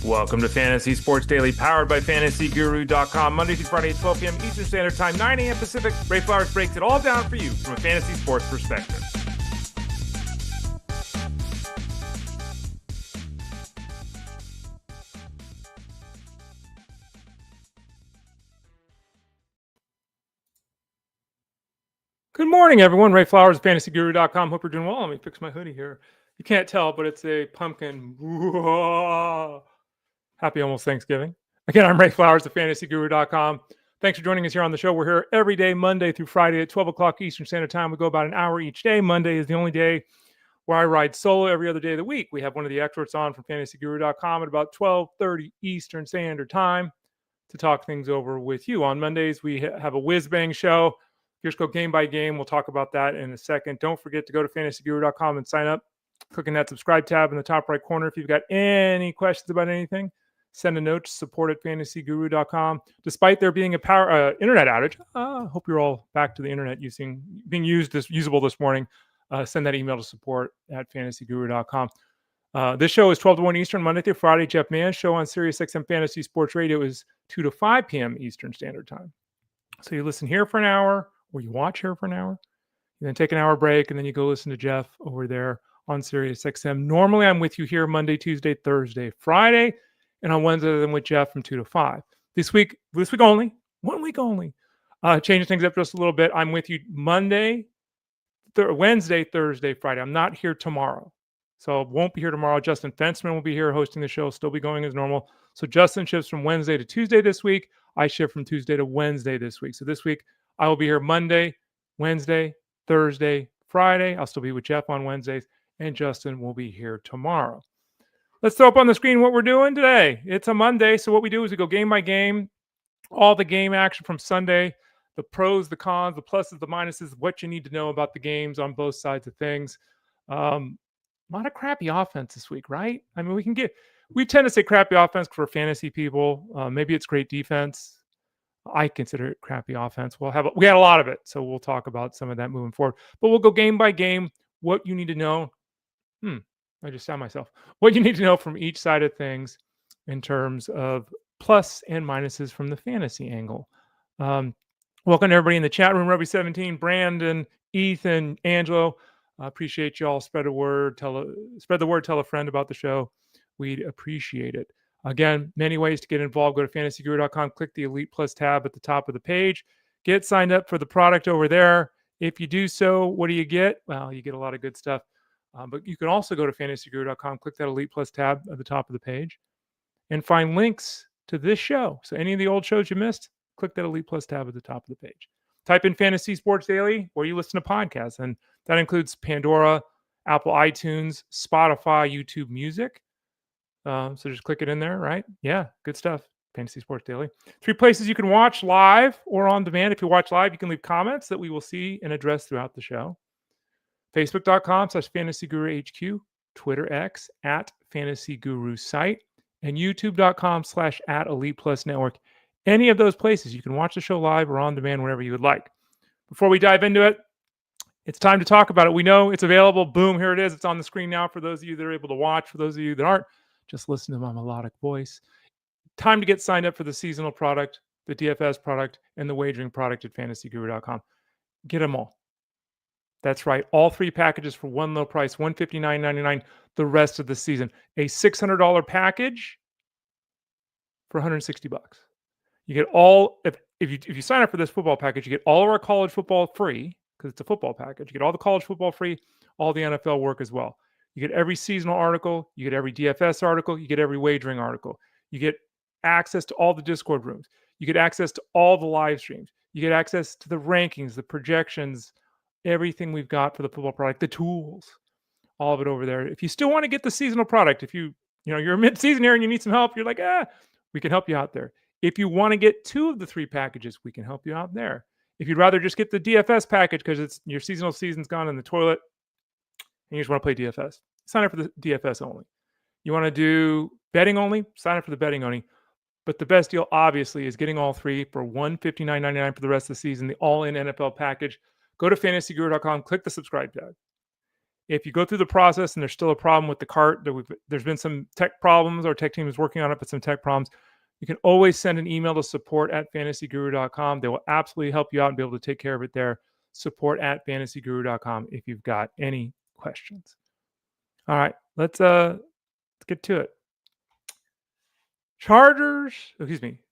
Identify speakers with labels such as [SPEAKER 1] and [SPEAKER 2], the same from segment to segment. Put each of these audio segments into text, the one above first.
[SPEAKER 1] Welcome to Fantasy Sports Daily, powered by FantasyGuru.com. Monday through Friday at 12 p.m. Eastern Standard Time, 9 a.m. Pacific. Ray Flowers breaks it all down for you from a fantasy sports perspective. Good morning, everyone. Ray Flowers, FantasyGuru.com. Hope you're doing well. Let me fix my hoodie here. You can't tell, but it's a pumpkin. Whoa. Happy almost Thanksgiving. Again, I'm Ray Flowers of FantasyGuru.com. Thanks for joining us here on the show. We're here every day, Monday through Friday at 12 o'clock Eastern Standard Time. We go about an hour each day. Monday is the only day where I ride solo. Every other day of the week, we have one of the experts on from FantasyGuru.com at about 12:30 Eastern Standard Time to talk things over with you. On Mondays, we have a whiz-bang show. Just go game by game. We'll talk about that in a second. Don't forget to go to FantasyGuru.com and sign up. Clicking that subscribe tab in the top right corner. If you've got any questions about anything, send a note to support at FantasyGuru.com. Despite there being a internet outage, hope you're all back to the internet being usable this morning. Send that email to support at FantasyGuru.com. This show is 12 to 1 Eastern, Monday through Friday. Jeff Mann's show on SiriusXM Fantasy Sports Radio is 2 to 5 p.m. Eastern Standard Time. So you listen here for an hour, or you watch here for an hour, you then take an hour break, and then you go listen to Jeff over there on SiriusXM. Normally, I'm with you here Monday, Tuesday, Thursday, Friday, and on Wednesday, I'm with Jeff from 2 to 5. This week only, 1 week only. Changing things up just a little bit. I'm with you Monday, Wednesday, Thursday, Friday. I'm not here tomorrow. So won't be here tomorrow. Justin Fensman will be here hosting the show, still be going as normal. So Justin shifts from Wednesday to Tuesday this week. I shift from Tuesday to Wednesday this week. So this week, I will be here Monday, Wednesday, Thursday, Friday. I'll still be with Jeff on Wednesdays, and Justin will be here tomorrow. Let's throw up on the screen what we're doing today. It's a Monday, so what we do is we go game by game, all the game action from Sunday, the pros, the cons, the pluses, the minuses, what you need to know about the games on both sides of things. A lot of crappy offense this week, right? I mean, we tend to say crappy offense for fantasy people. Maybe it's great defense. I consider it crappy offense. We had a lot of it, so we'll talk about some of that moving forward. But we'll go game by game, what you need to know. I just sound myself. What you need to know from each side of things in terms of plus and minuses from the fantasy angle. Welcome to everybody in the chat room, Robbie17, Brandon, Ethan, Angelo. Appreciate you all. Spread the word, tell a friend about the show. We'd appreciate it. Again, many ways to get involved. Go to FantasyGuru.com, click the Elite Plus tab at the top of the page. Get signed up for the product over there. If you do so, what do you get? Well, you get a lot of good stuff. But you can also go to FantasyGuru.com, click that Elite Plus tab at the top of the page, and find links to this show. So any of the old shows you missed, click that Elite Plus tab at the top of the page. Type in Fantasy Sports Daily where you listen to podcasts, and that includes Pandora, Apple iTunes, Spotify, YouTube Music. So just click it in there, right? Yeah, good stuff. Fantasy Sports Daily. 3 places you can watch live or on demand. If you watch live, you can leave comments that we will see and address throughout the show. Facebook.com/FantasyGuruHQ, Twitter X @FantasyGuruSite, and YouTube.com/@Elite Plus Network. Any of those places, you can watch the show live or on demand whenever you would like. Before we dive into it, it's time to talk about it. We know it's available. Boom, here it is. It's on the screen now for those of you that are able to watch. For those of you that aren't, just listen to my melodic voice. Time to get signed up for the seasonal product, the DFS product, and the wagering product at FantasyGuru.com. Get them all. That's right. All 3 packages for one low price, $159.99 the rest of the season. A $600 package for $160. You get all, if you sign up for this football package, you get all of our college football free, because it's a football package. You get all the college football free, all the NFL work as well. You get every seasonal article, you get every DFS article, you get every wagering article. You get access to all the Discord rooms. You get access to all the live streams. You get access to the rankings, the projections, everything we've got for the football product, the tools, all of it over there. If you still want to get the seasonal product, if you're mid-season here and you need some help, you're like, we can help you out there. If you want to get 2 of the 3 packages, we can help you out there. If you'd rather just get the DFS package because it's your seasonal season's gone in the toilet and you just want to play DFS, sign up for the DFS only. You want to do betting only, sign up for the betting only. But the best deal, obviously, is getting all 3 for $159.99 for the rest of the season, the all-in NFL package. Go to FantasyGuru.com, click the subscribe tab. If you go through the process and there's still a problem with the cart, there's been some tech problems, our tech team is working on it, but some tech problems, you can always send an email to support@fantasyguru.com. They will absolutely help you out and be able to take care of it there. Support@fantasyguru.com if you've got any questions. All right, let's get to it.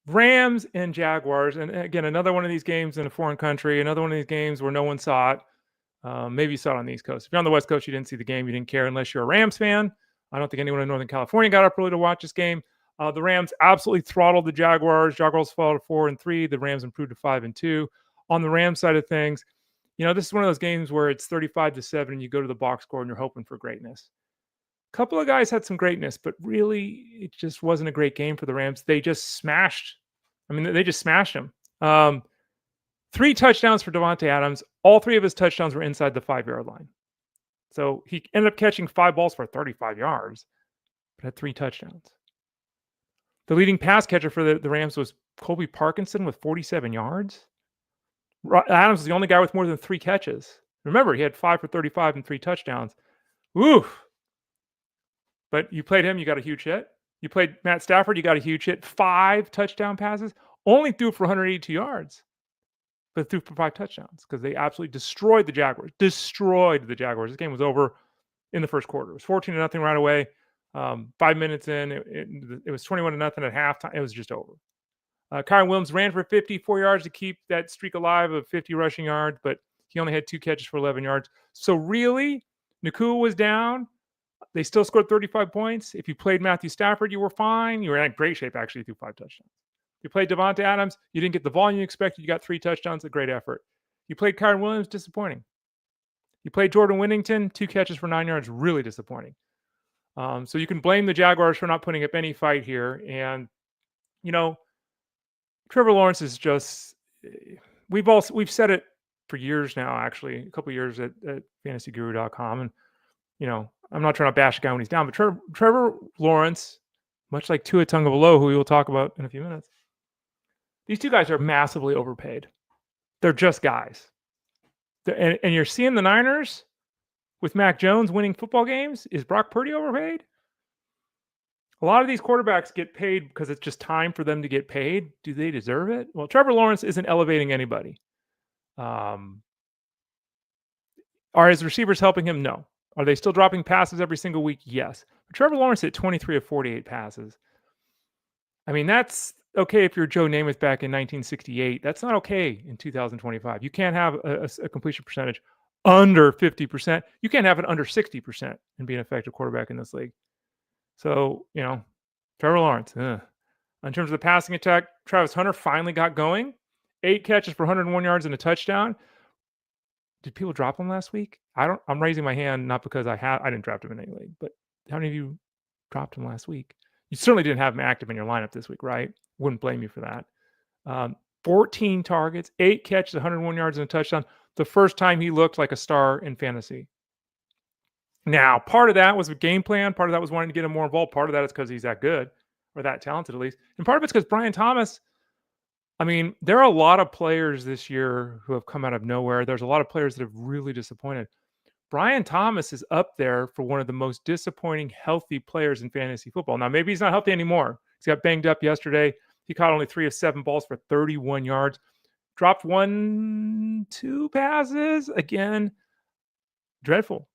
[SPEAKER 1] Rams and Jaguars. And again, another one of these games in a foreign country, another one of these games where no one saw it. Maybe you saw it on the East Coast. If you're on the West Coast, you didn't see the game. You didn't care unless you're a Rams fan. I don't think anyone in Northern California got up early to watch this game. The Rams absolutely throttled the Jaguars. Jaguars fell to 4-3. The Rams improved to 5-2. On the Rams side of things, this is one of those games where it's 35-7 and you go to the box score and you're hoping for greatness. A couple of guys had some greatness, but really it just wasn't a great game for the Rams. They just smashed. They just smashed them. 3 touchdowns for Davante Adams. All 3 of his touchdowns were inside the 5-yard line. So he ended up catching 5 balls for 35 yards, but had 3 touchdowns. The leading pass catcher for the Rams was Colby Parkinson with 47 yards. Adams was the only guy with more than 3 catches. Remember, he had 5 for 35 and 3 touchdowns. Oof. But you played him, you got a huge hit. You played Matt Stafford, you got a huge hit. 5 touchdown passes. Only threw for 182 yards. But threw for 5 touchdowns because they absolutely destroyed the Jaguars. This game was over in the first quarter. It was 14-0 right away. 5 minutes in, it was 21-0 at halftime. It was just over. Kyren Williams ran for 54 yards to keep that streak alive of 50 rushing yards, but he only had 2 catches for 11 yards. So really, Nakua was down. They still scored 35 points. If you played Matthew Stafford, you were fine. You were in great shape, actually, through 5 touchdowns. You played Davante Adams, you didn't get the volume you expected. You got 3 touchdowns, a great effort. You played Kyren Williams, disappointing. You played Jordan Whittington, 2 catches for 9 yards, really disappointing. So you can blame the Jaguars for not putting up any fight here. And, Trevor Lawrence is just, we've said it for years now, actually, a couple of years at fantasyguru.com. And, I'm not trying to bash a guy when he's down, but Trevor Lawrence, much like Tua Tagovailoa, who we will talk about in a few minutes, these 2 guys are massively overpaid. They're just guys. And you're seeing the Niners with Mac Jones winning football games. Is Brock Purdy overpaid? A lot of these quarterbacks get paid because it's just time for them to get paid. Do they deserve it? Well, Trevor Lawrence isn't elevating anybody. Are his receivers helping him? No. Are they still dropping passes every single week? Yes. But Trevor Lawrence hit 23 of 48 passes. That's okay if you're Joe Namath back in 1968. That's not okay in 2025. You can't have a completion percentage under 50%. You can't have it under 60% and be an effective quarterback in this league. So, Trevor Lawrence. In terms of the passing attack, Travis Hunter finally got going. 8 catches for 101 yards and a touchdown. Did people drop him last week? I'm raising my hand, not because I didn't draft him in any league, but how many of you dropped him last week? You certainly didn't have him active in your lineup this week, right? Wouldn't blame you for that. 14 targets, 8 catches, 101 yards and a touchdown. The first time he looked like a star in fantasy. Now, part of that was a game plan. Part of that was wanting to get him more involved. Part of that is because he's that good, or that talented at least. And part of it's because Brian Thomas, there are a lot of players this year who have come out of nowhere. There's a lot of players that have really disappointed. Brian Thomas is up there for one of the most disappointing healthy players in fantasy football. Now, maybe he's not healthy anymore. He got banged up yesterday. He caught only 3 of 7 balls for 31 yards. Dropped 2 passes. Again, dreadful.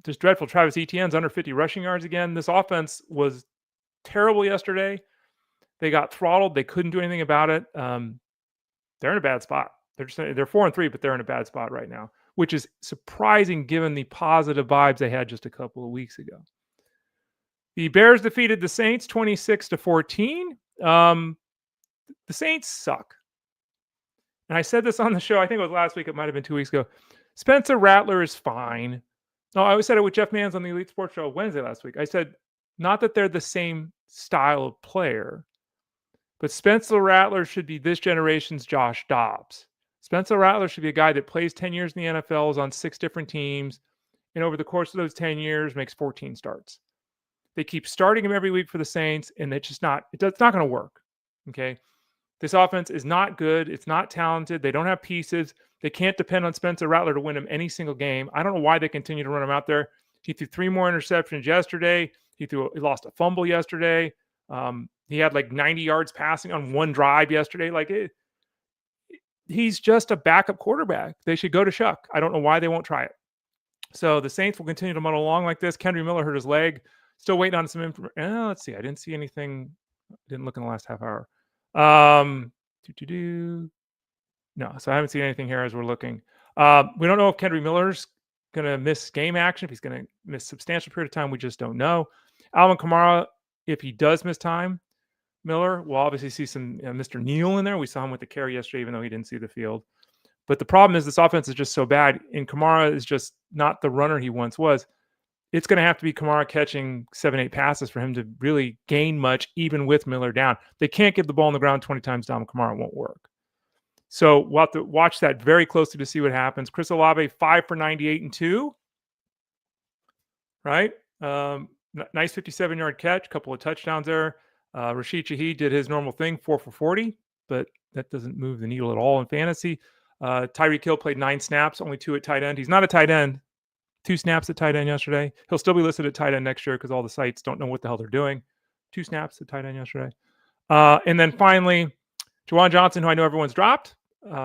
[SPEAKER 1] Just dreadful. Travis Etienne's under 50 rushing yards again. This offense was terrible yesterday. They got throttled. They couldn't do anything about it. They're in a bad spot. They're 4-3, but they're in a bad spot right now, which is surprising given the positive vibes they had just a couple of weeks ago. The Bears defeated the Saints 26-14. The Saints suck. And I said this on the show, I think it was last week, it might have been 2 weeks ago. Spencer Rattler is fine. No, I said it with Jeff Mans on the Elite Sports Show Wednesday last week. I said, not that they're the same style of player, but Spencer Rattler should be this generation's Josh Dobbs. Spencer Rattler should be a guy that plays 10 years in the NFL, is on 6 different teams, and over the course of those 10 years makes 14 starts. They keep starting him every week for the Saints, and it's not going to work. Okay. This offense is not good. It's not talented. They don't have pieces. They can't depend on Spencer Rattler to win him any single game. I don't know why they continue to run him out there. He threw 3 more interceptions yesterday. He lost a fumble yesterday. He had like 90 yards passing on one drive yesterday. He's just a backup quarterback. They should go to Shuck. I don't know why they won't try it. So the Saints will continue to muddle along like this. Kendry Miller hurt his leg. Still waiting on some information. Let's see. I didn't see anything. Didn't look in the last half hour. No, so I haven't seen anything here as we're looking. We don't know if Kendry Miller's going to miss game action, if he's going to miss substantial period of time. We just don't know. Alvin Kamara, if he does miss time, Miller, we'll obviously see some Mr. Neal in there. We saw him with the carry yesterday, even though he didn't see the field. But the problem is this offense is just so bad, and Kamara is just not the runner he once was. It's going to have to be Kamara catching 7-8 passes for him to really gain much, even with Miller down. They can't get the ball on the ground 20 times down. Kamara won't work. So we'll have to watch that very closely to see what happens. Chris Olave, 5 for 98 and 2. Right? Nice 57-yard catch, a couple of touchdowns there. Rashid Shaheed did his normal thing, 4 for 40, but that doesn't move the needle at all in fantasy. Tyreek Hill played 9 snaps, only 2 at tight end. He's not a tight end. 2 snaps at tight end yesterday. He'll still be listed at tight end next year because all the sites don't know what the hell they're doing. 2 snaps at tight end yesterday. And then finally, Juwan Johnson, who I know everyone's dropped.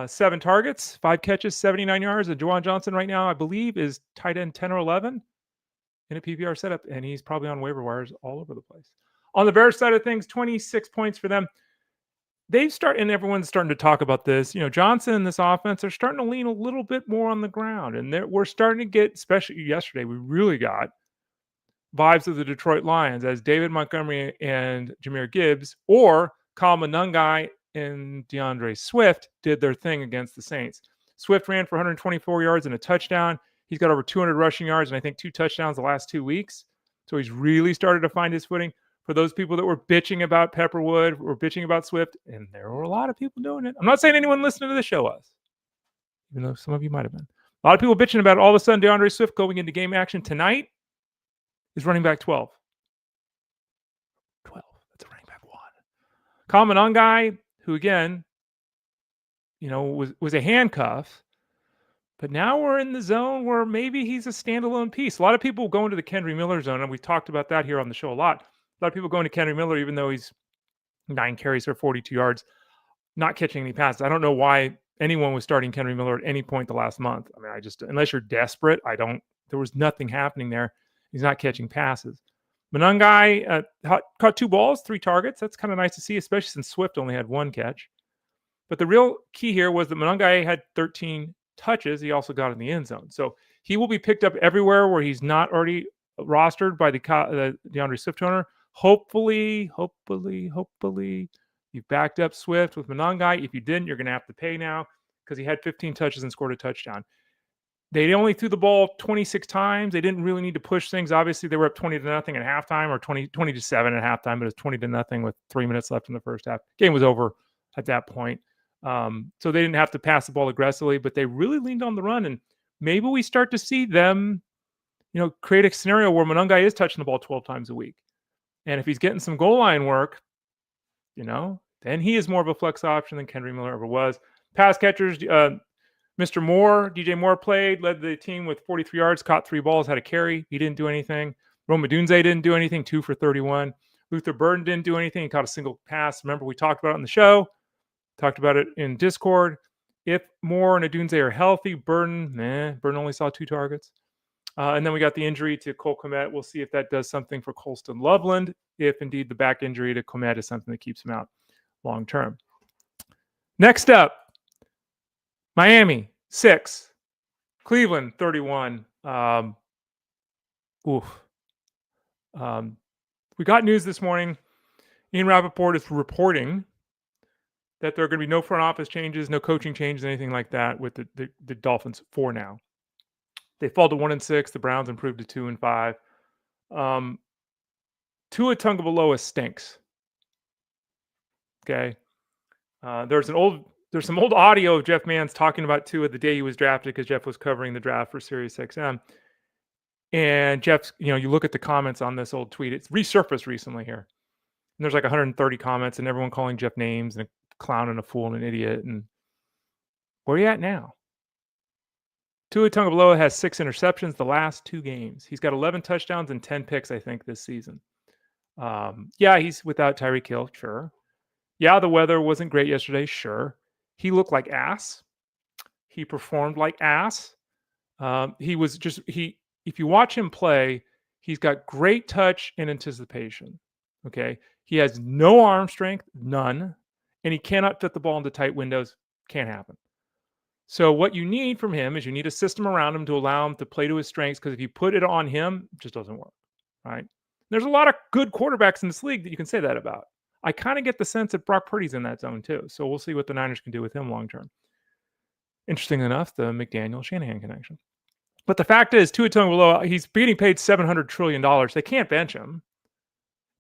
[SPEAKER 1] 7 targets, 5 catches, 79 yards. And Juwan Johnson right now, I believe, is tight end 10 or 11 in a PPR setup, and he's probably on waiver wires all over the place. On the Bears side of things, 26 points for them. And everyone's starting to talk about this. Johnson and this offense are starting to lean a little bit more on the ground. And we're starting to get, especially yesterday, we really got vibes of the Detroit Lions as David Montgomery and Jahmyr Gibbs or Kyle Monangai and DeAndre Swift did their thing against the Saints. Swift ran for 124 yards and a touchdown. He's got over 200 rushing yards and I think 2 touchdowns the last 2 weeks. So he's really started to find his footing. For those people that were bitching about Pepperwood or bitching about Swift, and there were a lot of people doing it. I'm not saying anyone listening to the show was, even though some of you might have been. A lot of people bitching about it. All of a sudden, DeAndre Swift going into game action tonight is running back 12. 12. That's a running back 1. Kyle Monangai, who again, was a handcuff, but now we're in the zone where maybe he's a standalone piece. A lot of people go into the Kendry Miller zone, and we've talked about that here on the show a lot. A lot of people going to Kendry Miller, even though he's 9 carries for 42 yards, not catching any passes. I don't know why anyone was starting Kendry Miller at any point the last month. I mean, unless you're desperate, there was nothing happening there. He's not catching passes. Monangai caught 2 balls, 3 targets. That's kind of nice to see, especially since Swift only had 1 catch. But the real key here was that Monangai had 13 touches. He also got in the end zone. So he will be picked up everywhere where he's not already rostered by the DeAndre Swift owner. Hopefully, you backed up Swift with Monangai. If you didn't, you're going to have to pay now because he had 15 touches and scored a touchdown. They only threw the ball 26 times. They didn't really need to push things. Obviously, they were up 20-0 at halftime or 20-7 at halftime, but it was 20-0 with 3 minutes left in the first half. Game was over at that point. So they didn't have to pass the ball aggressively, but they really leaned on the run. And maybe we start to see them, create a scenario where Monangai is touching the ball 12 times a week. And if he's getting some goal line work, then he is more of a flex option than Kendry Miller ever was. Pass catchers, Mr. Moore, DJ Moore led the team with 43 yards, caught 3 balls, had a carry. He didn't do anything. Rome Odunze didn't do anything, 2 for 31. Luther Burden didn't do anything. He caught a single pass. Remember, we talked about it on the show. Talked about it in Discord. If Moore and Odunze are healthy, Burden only saw 2 targets. And then we got the injury to Cole Kmet. We'll see if that does something for Colston Loveland, if indeed the back injury to Kmet is something that keeps him out long term. Next up, Miami, 6. Cleveland, 31. We got news this morning. Ian Rappaport is reporting that there are going to be no front office changes, no coaching changes, anything like that with the Dolphins for now. They fall to 1-6. The Browns improved to 2-5. Tua Tagovailoa stinks. Okay. There's some old audio of Jeff Mans talking about Tua the day he was drafted because Jeff was covering the draft for SiriusXM. And Jeff's, you look at the comments on this old tweet. It's resurfaced recently here. And there's like 130 comments and everyone calling Jeff names and clown and a fool and an idiot. And where are you at now? Tua Tagovailoa has 6 interceptions the last 2 games. He's got 11 touchdowns and 10 picks, I think, this season. Yeah, he's without Tyreek Hill, sure. Yeah, the weather wasn't great yesterday, sure. He looked like ass. He performed like ass. If you watch him play, he's got great touch and anticipation. Okay. He has no arm strength, none, and he cannot fit the ball into tight windows. Can't happen. So what you need from him is you need a system around him to allow him to play to his strengths, because if you put it on him, it just doesn't work. Right. There's a lot of good quarterbacks in this league that you can say that about. I kind of get the sense that Brock Purdy's in that zone too. So we'll see what the Niners can do with him long term. Interesting enough, the McDaniel-Shanahan connection. But the fact is, Tua Tagovailoa, he's getting paid $700 trillion. They can't bench him,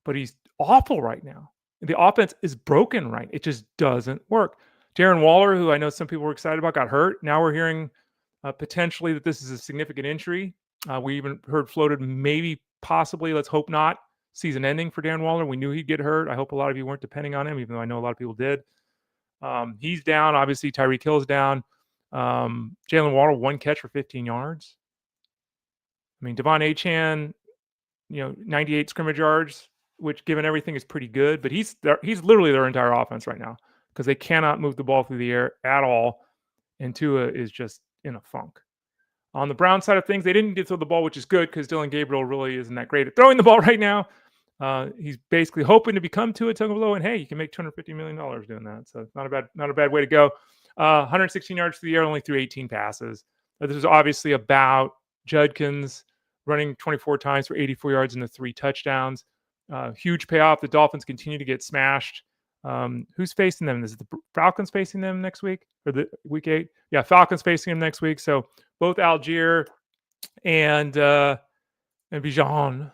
[SPEAKER 1] but he's awful right now. The offense is broken right. It just doesn't work. Darren Waller, who I know some people were excited about, got hurt. Now we're hearing potentially that this is a significant injury. We even heard floated maybe, possibly, let's hope not, season ending for Darren Waller. We knew he'd get hurt. I hope a lot of you weren't depending on him, even though I know a lot of people did. He's down. Obviously, Tyreek Hill's down. Jalen Waddle, 1 catch for 15 yards. I mean, Devon Achane, 98 scrimmage yards, which given everything is pretty good, but he's literally their entire offense right now, because they cannot move the ball through the air at all, and Tua is just in a funk. On the Brown side of things, they didn't need to throw the ball, which is good, because Dylan Gabriel really isn't that great at throwing the ball right now. He's basically hoping to become Tua Tagovailoa, and hey, you can make $250 million doing that. So it's not a bad way to go. 116 yards to the air, only threw 18 passes. This is obviously about Judkins running 24 times for 84 yards and the 3 touchdowns. Huge payoff. The Dolphins continue to get smashed. Who's facing them? Is it the Falcons facing them next week, or the week 8? Yeah, Falcons facing them next week. So both Algier and Bijan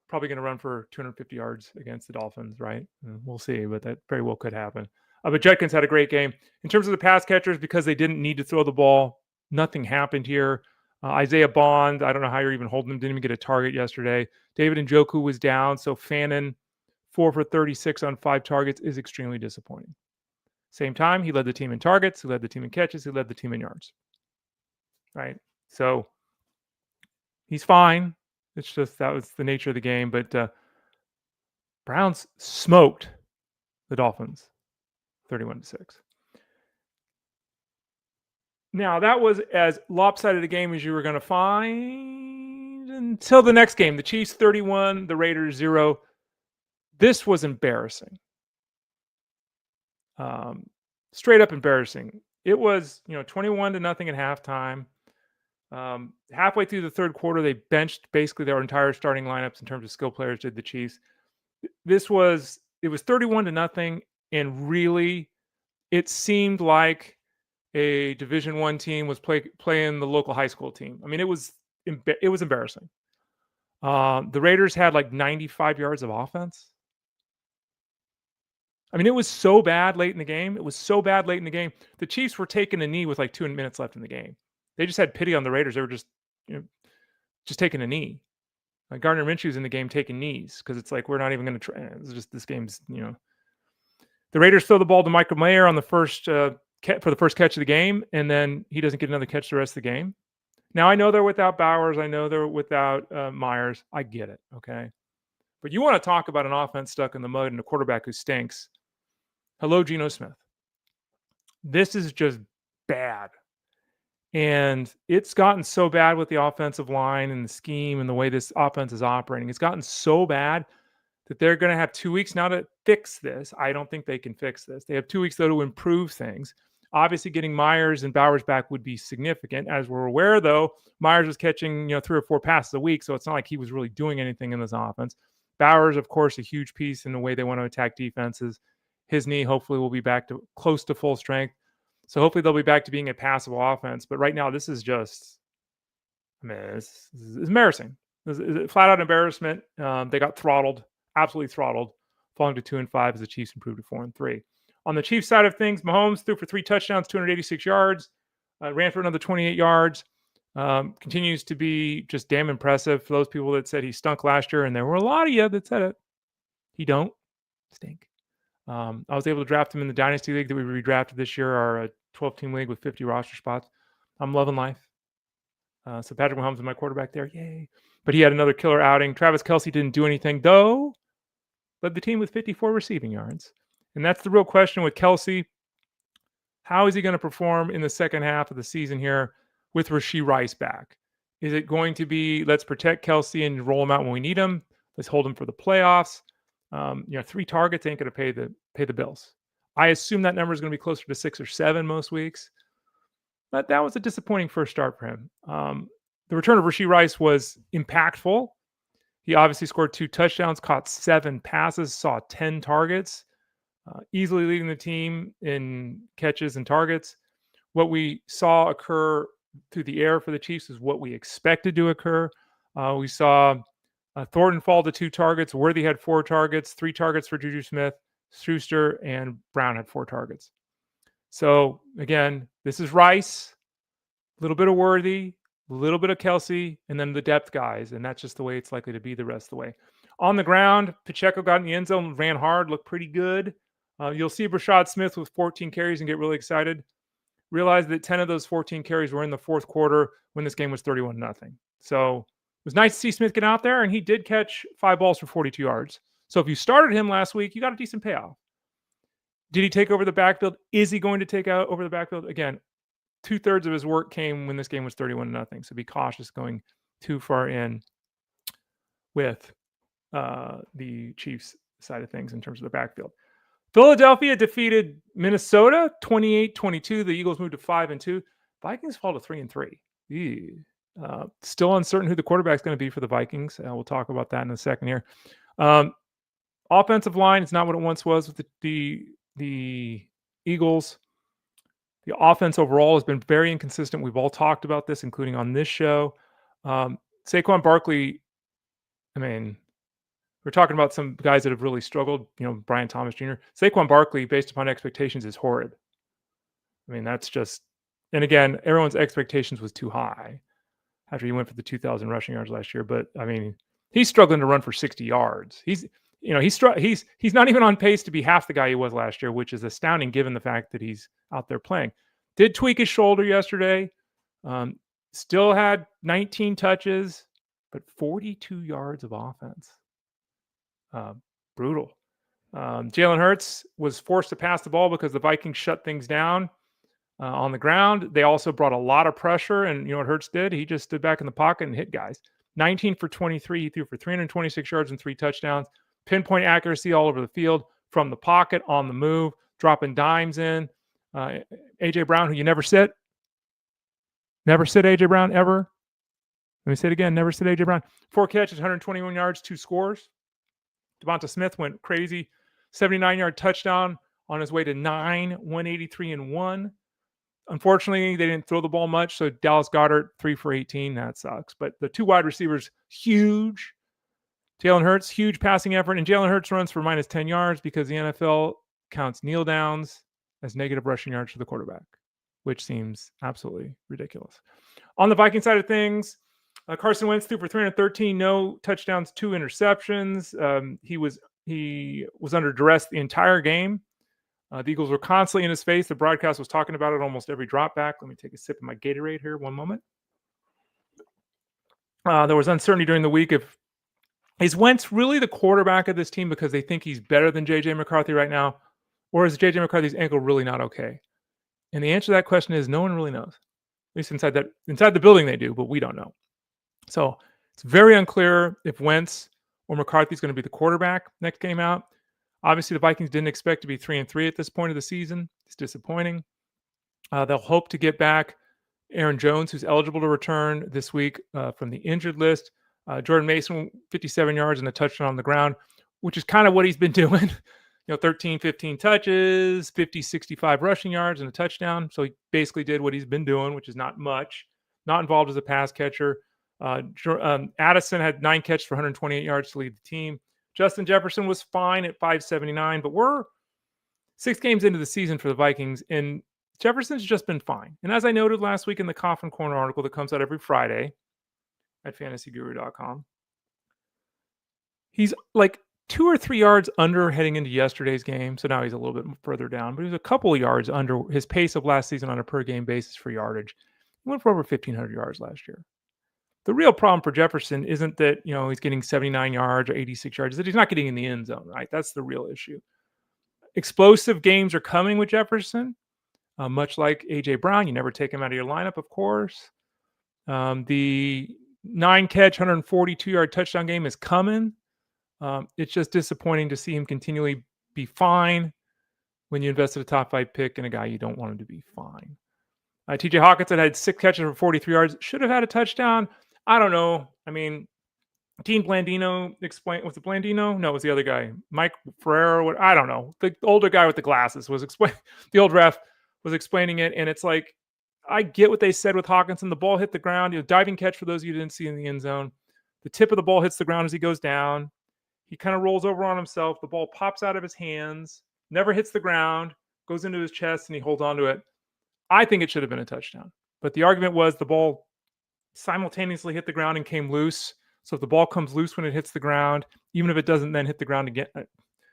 [SPEAKER 1] probably going to run for 250 yards against the Dolphins, right? We'll see, but that very well could happen. But Judkins had a great game. In terms of the pass catchers, because they didn't need to throw the ball, nothing happened here. Isaiah Bond, I don't know how you're even holding him, didn't even get a target yesterday. David Njoku was down, so Fannin, 4 for 36 on 5 targets, is extremely disappointing. Same time, he led the team in targets, he led the team in catches, he led the team in yards. Right? So he's fine. It's just that was the nature of the game. But Browns smoked the Dolphins 31-6. Now, that was as lopsided a game as you were going to find until the next game. The Chiefs 31, the Raiders 0. This was embarrassing. Straight up embarrassing. It was, 21-0 at halftime. Halfway through the third quarter, they benched basically their entire starting lineups in terms of skill players, did the Chiefs. It was 31-0, and really, it seemed like a Division I team was playing the local high school team. I mean, it was embarrassing. The Raiders had like 95 yards of offense. I mean, it was so bad late in the game. The Chiefs were taking a knee with like 2 minutes left in the game. They just had pity on the Raiders. They were just taking a knee. Like Gardner Minshew's in the game taking knees, because it's like, we're not even going to try. It's just, this game's, The Raiders throw the ball to Michael Mayer on the first for the first catch of the game, and then he doesn't get another catch the rest of the game. Now, I know they're without Bowers. I know they're without Myers. I get it, okay? But you want to talk about an offense stuck in the mud and a quarterback who stinks. Hello, Geno Smith. This is just bad. And it's gotten so bad with the offensive line and the scheme and the way this offense is operating. It's gotten so bad that they're going to have 2 weeks now to fix this. I don't think they can fix this. They have 2 weeks, though, to improve things. Obviously, getting Myers and Bowers back would be significant. As we're aware, though, Myers was catching 3 or 4 passes a week, so it's not like he was really doing anything in this offense. Bowers, of course, a huge piece in the way they want to attack defenses. His knee hopefully will be back to close to full strength. So hopefully they'll be back to being a passive offense. But right now, this is just, it's embarrassing. It's a flat-out embarrassment. They got throttled, absolutely throttled, falling to 2-5 as the Chiefs improved to 4-3. On the Chiefs side of things, Mahomes threw for 3 touchdowns, 286 yards, ran for another 28 yards. Continues to be just damn impressive for those people that said he stunk last year, and there were a lot of you that said it. He don't stink. I was able to draft him in the Dynasty League that we redrafted this year, our 12-team league with 50 roster spots. I'm loving life. So Patrick Mahomes is my quarterback there. Yay. But he had another killer outing. Travis Kelce didn't do anything, though. Led the team with 54 receiving yards. And that's the real question with Kelce. How is he going to perform in the second half of the season here with Rashee Rice back? Is it going to be, let's protect Kelce and roll him out when we need him? Let's hold him for the playoffs. 3 targets ain't going to pay the bills. I assume that number is going to be closer to 6 or 7 most weeks. But that was a disappointing first start for him. The return of Rashee Rice was impactful. He obviously scored 2 touchdowns, caught 7 passes, saw 10 targets, easily leading the team in catches and targets. What we saw occur through the air for the Chiefs is what we expected to occur. We saw Thornton fall to 2 targets. Worthy had 4 targets, 3 targets for Juju Smith, Schuster, and Brown had 4 targets. So, again, this is Rice, a little bit of Worthy, a little bit of Kelce, and then the depth guys, and that's just the way it's likely to be the rest of the way. On the ground, Pacheco got in the end zone, ran hard, looked pretty good. You'll see Brashad Smith with 14 carries and get really excited. Realize that 10 of those 14 carries were in the fourth quarter when this game was 31-0. So it was nice to see Smith get out there, and he did catch 5 balls for 42 yards. So if you started him last week, you got a decent payoff. Did he take over the backfield? Is he going to take out over the backfield? Again, 2/3 of his work came when this game was 31-0. So be cautious going too far in with the Chiefs side of things in terms of the backfield. Philadelphia defeated Minnesota 28-22. The Eagles moved to 5-2. Vikings fall to 3-3. Still uncertain who the quarterback is going to be for the Vikings. We'll talk about that in a second here. Offensive line is not what it once was with the Eagles. The offense overall has been very inconsistent. We've all talked about this, including on this show. Saquon Barkley, we're talking about some guys that have really struggled, Brian Thomas Jr. Saquon Barkley, based upon expectations, is horrid. That's just, and again, everyone's expectations was too high after he went for the 2,000 rushing yards last year. But he's struggling to run for 60 yards. He's not even on pace to be half the guy he was last year, which is astounding given the fact that he's out there playing. Did tweak his shoulder yesterday. Still had 19 touches, but 42 yards of offense. Brutal. Jalen Hurts was forced to pass the ball because the Vikings shut things down on the ground. They also brought a lot of pressure, and you know what Hurts did? He just stood back in the pocket and hit guys. 19 for 23. He threw for 326 yards and 3 touchdowns. Pinpoint accuracy all over the field, from the pocket, on the move, dropping dimes in. A.J. Brown, who you never sit. Never sit A.J. Brown, ever. Let me say it again. Never sit A.J. Brown. 4 catches, 121 yards, 2 scores. Devonta Smith went crazy. 79-yard touchdown on his way to 9, 183-1. Unfortunately, they didn't throw the ball much, so Dallas Goedert, 3 for 18. That sucks. But the 2 wide receivers, huge. Jalen Hurts, huge passing effort. And Jalen Hurts runs for minus 10 yards because the NFL counts kneel downs as negative rushing yards for the quarterback, which seems absolutely ridiculous. On the Viking side of things, Carson Wentz threw for 313, no touchdowns, 2 interceptions. He was under duress the entire game. The Eagles were constantly in his face. The broadcast was talking about it almost every drop back. Let me take a sip of my Gatorade here. One moment. There was uncertainty during the week if is Wentz really the quarterback of this team because they think he's better than J.J. McCarthy right now, or is J.J. McCarthy's ankle really not okay? And the answer to that question is no one really knows. At least inside the building they do, but we don't know. So it's very unclear if Wentz or McCarthy is going to be the quarterback next game out. Obviously, the Vikings didn't expect to be 3-3 at this point of the season. It's disappointing. They'll hope to get back Aaron Jones, who's eligible to return this week from the injured list. Jordan Mason, 57 yards and a touchdown on the ground, which is kind of what he's been doing. 13, 15 touches, 50, 65 rushing yards and a touchdown. So he basically did what he's been doing, which is not much. Not involved as a pass catcher. Addison had 9 catches for 128 yards to lead the team. Justin Jefferson was fine at 579, but we're 6 games into the season for the Vikings, and Jefferson's just been fine. And as I noted last week in the Coffin Corner article that comes out every Friday at fantasyguru.com, he's like 2 or 3 yards under heading into yesterday's game, so now he's a little bit further down, but he was a couple of yards under his pace of last season on a per game basis for yardage. He went for over 1,500 yards last year. The real problem for Jefferson isn't that, he's getting 79 yards or 86 yards, that he's not getting in the end zone, right? That's the real issue. Explosive games are coming with Jefferson, much like A.J. Brown. You never take him out of your lineup, of course. The 9-catch, 142-yard touchdown game is coming. It's just disappointing to see him continually be fine when you invested a top 5 pick in a guy you don't want him to be fine. T.J. Hawkinson had 6 catches for 43 yards. Should have had a touchdown. I don't know. I mean, Dean Blandino explained. Was it Blandino? No, it was the other guy. Mike Ferrero. What? I don't know. The older guy with the glasses was explaining. The old ref was explaining it, and it's like, I get what they said with Hawkinson. The ball hit the ground. Diving catch for those of you who didn't see in the end zone. The tip of the ball hits the ground as he goes down. He kind of rolls over on himself. The ball pops out of his hands, never hits the ground, goes into his chest, and he holds onto it. I think it should have been a touchdown. But the argument was the ball simultaneously hit the ground and came loose. So if the ball comes loose when it hits the ground, even if it doesn't then hit the ground again,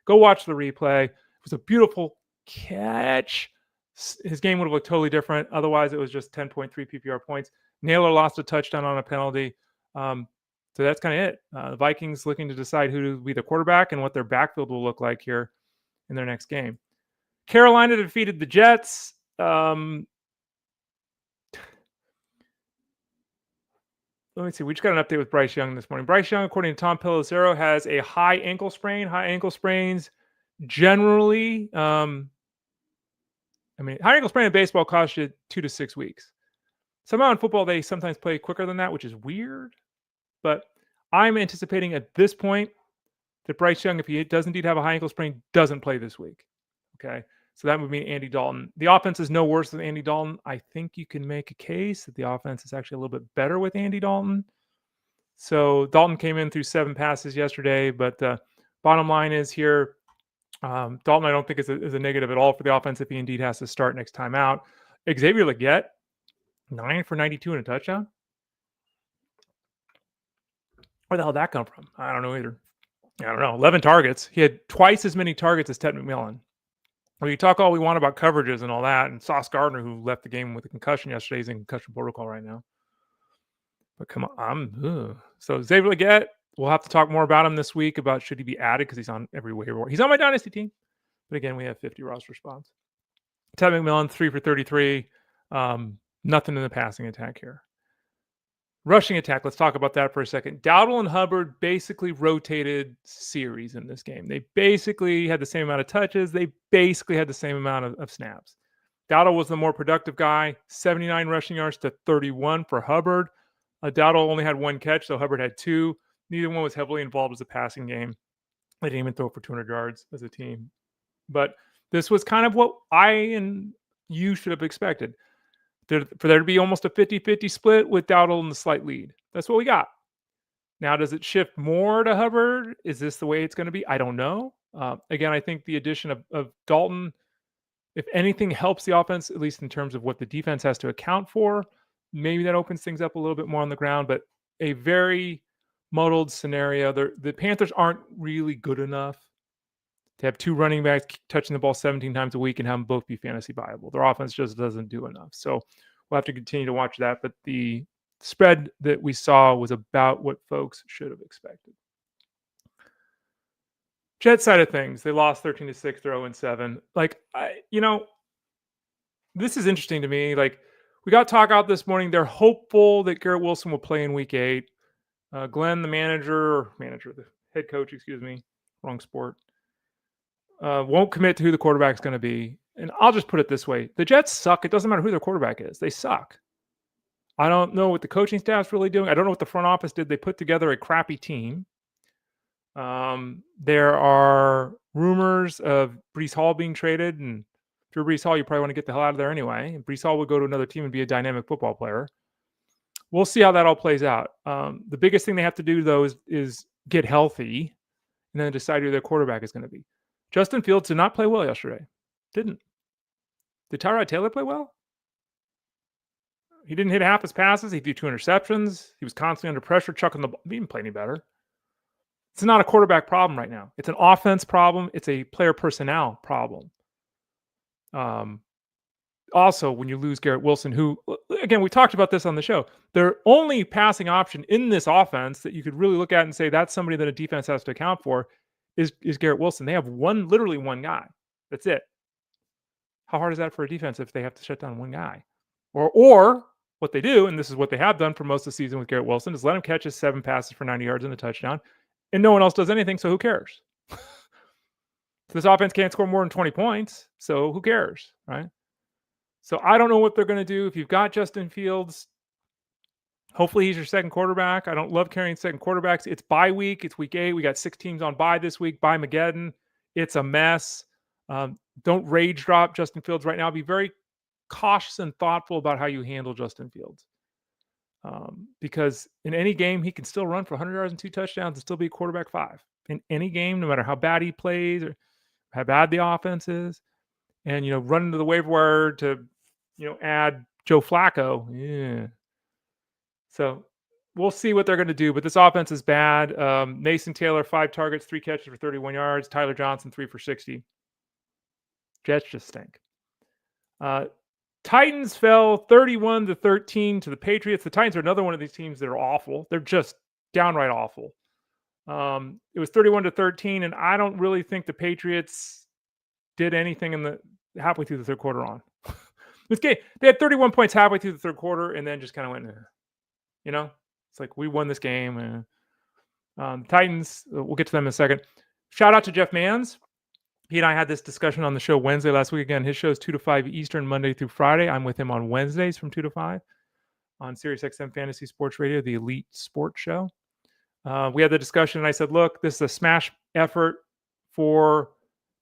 [SPEAKER 1] go watch the replay. It was a beautiful catch. His game would have looked totally different. Otherwise, it was just 10.3 PPR points. Naylor lost a touchdown on a penalty. So that's kind of it. The Vikings looking to decide who to be the quarterback and what their backfield will look like here in their next game. Carolina defeated the Jets. Let me see. We just got an update with Bryce Young this morning. Bryce Young, according to Tom Pelissero, has a high ankle sprain. High ankle sprains generally, high ankle sprain in baseball costs you 2 to 6 weeks. Somehow in football, they sometimes play quicker than that, which is weird. But I'm anticipating at this point that Bryce Young, if he does indeed have a high ankle sprain, doesn't play this week. Okay. So that would mean Andy Dalton. The offense is no worse than Andy Dalton. I think you can make a case that the offense is actually a little bit better with Andy Dalton. So Dalton came in through 7 passes yesterday, but bottom line is here, Dalton I don't think is a negative at all for the offense if he indeed has to start next time out. Xavier Legette, 9 for 92 and a touchdown. Where the hell did that come from? I don't know either. I don't know. 11 targets. He had twice as many targets as Ted McMillan. We talk all we want about coverages and all that, and Sauce Gardner, who left the game with a concussion yesterday, is in concussion protocol right now. But come on, So Xavier Legette, we'll have to talk more about him this week about should he be added because he's on every waiver wire. He's on my dynasty team, but again, we have 50 roster spots. Ted McMillan, 3 for 33. Nothing in the passing attack here. Rushing attack, let's talk about that for a second. Dowdle and Hubbard basically rotated series in this game. They basically had the same amount of touches. They basically had the same amount of snaps. Dowdle was the more productive guy, 79 rushing yards to 31 for Hubbard. Dowdle only had 1 catch, so Hubbard had 2. Neither one was heavily involved as a passing game. They didn't even throw for 200 yards as a team. But this was kind of what I and you should have expected. For there to be almost a 50-50 split with Dowdle in the slight lead. That's what we got. Now, does it shift more to Hubbard? Is this the way it's going to be? I don't know. Again, I think the addition of Dalton, if anything, helps the offense, at least in terms of what the defense has to account for. Maybe that opens things up a little bit more on the ground, but a very muddled scenario. The Panthers aren't really good enough to have 2 running backs touching the ball 17 times a week and have them both be fantasy viable. Their offense just doesn't do enough. So we'll have to continue to watch that. But the spread that we saw was about what folks should have expected. Jet side of things, they lost 13-6, they're 0-7. This is interesting to me. We got talk out this morning. They're hopeful that Garrett Wilson will play in week 8. Glenn, the head coach, wrong sport. Won't commit to who the quarterback's going to be. And I'll just put it this way. The Jets suck. It doesn't matter who their quarterback is. They suck. I don't know what the coaching staff's really doing. I don't know what the front office did. They put together a crappy team. There are rumors of Breece Hall being traded. And if you're Breece Hall, you probably want to get the hell out of there anyway. And Breece Hall would go to another team and be a dynamic football player. We'll see how that all plays out. The biggest thing they have to do, though, is get healthy and then decide who their quarterback is going to be. Justin Fields did not play well yesterday. Didn't. Did Tyrod Taylor play well? He didn't hit half his passes. He threw 2 interceptions. He was constantly under pressure, chucking the ball. He didn't play any better. It's not a quarterback problem right now. It's an offense problem. It's a player personnel problem. Also, when you lose Garrett Wilson, who, again, we talked about this on the show, their only passing option in this offense that you could really look at and say that's somebody that a defense has to account for is Garrett Wilson. They have literally one guy. That's it. How hard is that for a defense if they have to shut down one guy? Or what they do, and this is what they have done for most of the season with Garrett Wilson, is let him catch his 7 passes for 90 yards and a touchdown, and no one else does anything, so who cares? This offense can't score more than 20 points, so who cares, right? So I don't know what they're going to do. If you've got Justin Fields, hopefully he's your second quarterback. I don't love carrying second quarterbacks. It's bye week. It's week 8. We got 6 teams on bye this week. Bye Mageddon. It's a mess. Don't rage drop Justin Fields right now. Be very cautious and thoughtful about how you handle Justin Fields. Because in any game, he can still run for 100 yards and 2 touchdowns and still be a quarterback 5. In any game, no matter how bad he plays or how bad the offense is. And, run into the waiver wire to, add Joe Flacco. Yeah. So we'll see what they're going to do. But this offense is bad. Mason Taylor, 5 targets, 3 catches for 31 yards. Tyler Johnson, 3 for 60. Jets just stink. Titans fell 31-13 to the Patriots. The Titans are another one of these teams that are awful. They're just downright awful. It was 31-13, and I don't really think the Patriots did anything in the halfway through the third quarter on. This game, they had 31 points halfway through the third quarter, and then just kind of went, it's like we won this game. Titans, we'll get to them in a second. Shout out to Jeff Manns. He and I had this discussion on the show Wednesday last week. Again, his show is 2 to 5 Eastern, Monday through Friday. I'm with him on Wednesdays from 2 to 5 on SiriusXM Fantasy Sports Radio, the Elite Sports Show. We had the discussion, and I said, look, this is a smash effort for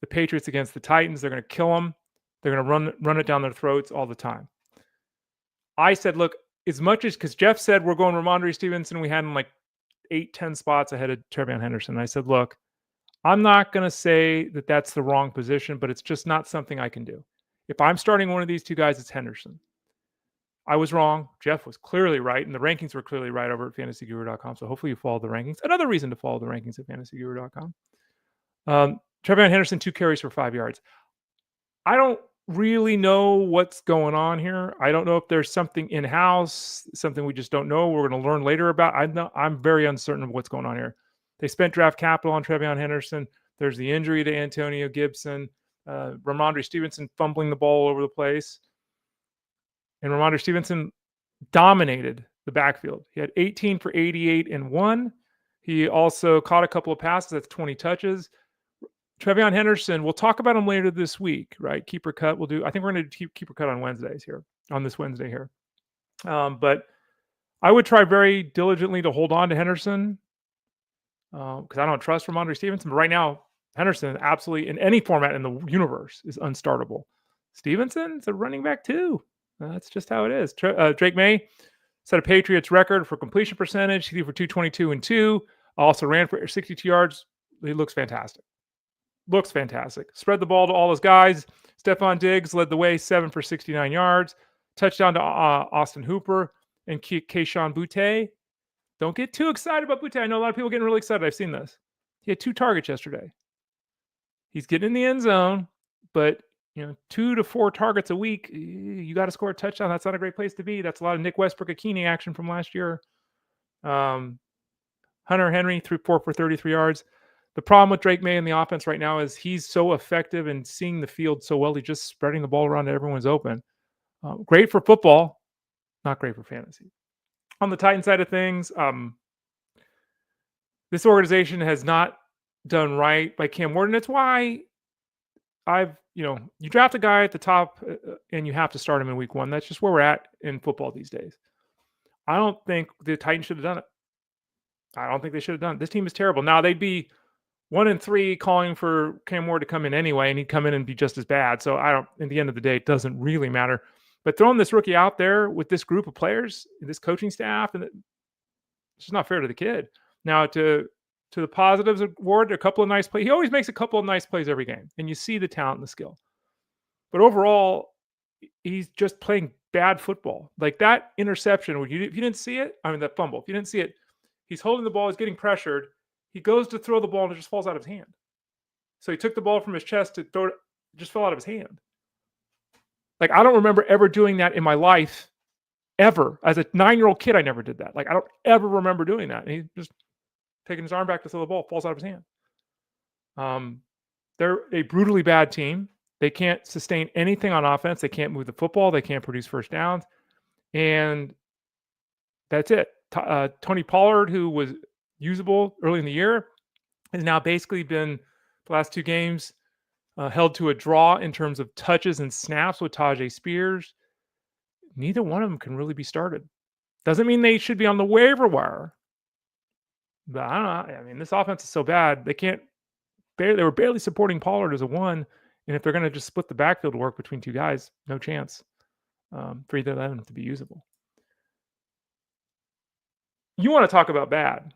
[SPEAKER 1] the Patriots against the Titans. They're going to kill them. They're going to run it down their throats all the time. I said, look, as much as, because Jeff said we're going Ramondre Stevenson, we had him like 8-10 spots ahead of TreVeyon Henderson. I said, look, I'm not going to say that that's the wrong position, but it's just not something I can do. If I'm starting one of these two guys, it's Henderson. I was wrong. Jeff was clearly right, and the rankings were clearly right over at fantasyguru.com. So hopefully you follow the rankings. Another reason to follow the rankings at fantasyguru.com. TreVeyon Henderson, 2 carries for 5 yards. I don't really know what's going on here. I don't know if there's something in-house, something we just don't know. We're going to learn later about. I'm very uncertain of what's going on here. They spent draft capital on TreVeyon Henderson. There's the injury to Antonio Gibson. Ramondre Stevenson fumbling the ball all over the place. And Ramondre Stevenson dominated the backfield. He had 18 for 88 and 1. He also caught a couple of passes. That's 20 touches. TreVeyon Henderson, we'll talk about him later this week, right? Keeper cut. I think we're going to do keeper cut on Wednesdays here, on this Wednesday here. But I would try very diligently to hold on to Henderson because I don't trust Ramondre Stevenson. But right now, Henderson absolutely, in any format in the universe, is unstartable. Stevenson's a running back too. That's just how it is. Drake May set a Patriots record for completion percentage. He threw for 222 and 2. Also ran for 62 yards. He looks fantastic. Spread the ball to all his guys. Stephon Diggs led the way, 7 for 69 yards. Touchdown to Austin Hooper and Kayshon Boutte. Don't get too excited about Boutte. I know a lot of people getting really excited. I've seen this. He had 2 targets yesterday. He's getting in the end zone, but 2 to 4 targets a week, you got to score a touchdown. That's not a great place to be. That's a lot of Nick Westbrook-Akini action from last year. Hunter Henry threw 4 for 33 yards. The problem with Drake May in the offense right now is he's so effective and seeing the field so well. He's just spreading the ball around to everyone's open. Great for football, not great for fantasy. On the Titan side of things, this organization has not done right by Cam Ward. It's why you draft a guy at the top and you have to start him in week 1. That's just where we're at in football these days. I don't think the Titans should have done it. I don't think they should have done it. This team is terrible. Now they'd be 1-3 calling for Cam Ward to come in anyway, and he'd come in and be just as bad. So at the end of the day, it doesn't really matter. But throwing this rookie out there with this group of players, this coaching staff, and it's just not fair to the kid. Now to the positives of Ward, a couple of nice plays. He always makes a couple of nice plays every game, and you see the talent and the skill. But overall, he's just playing bad football. Like that interception, if you didn't see it, that fumble, if you didn't see it, he's holding the ball, he's getting pressured. He goes to throw the ball and it just falls out of his hand. So he took the ball from his chest to throw it, just fell out of his hand. Like, I don't remember ever doing that in my life, ever. As a 9-year-old kid, I never did that. Like, I don't ever remember doing that. And he just taking his arm back to throw the ball, falls out of his hand. They're a brutally bad team. They can't sustain anything on offense. They can't move the football. They can't produce first downs. And that's it. Tony Pollard, who was usable early in the year, has now basically been the last 2 games held to a draw in terms of touches and snaps with Tajay Spears. Neither one of them can really be started. Doesn't mean they should be on the waiver wire. But I don't know. I mean, this offense is so bad. They were barely supporting Pollard as a 1. And if they're going to just split the backfield work between 2 guys, no chance for either of them to be usable. You want to talk about bad.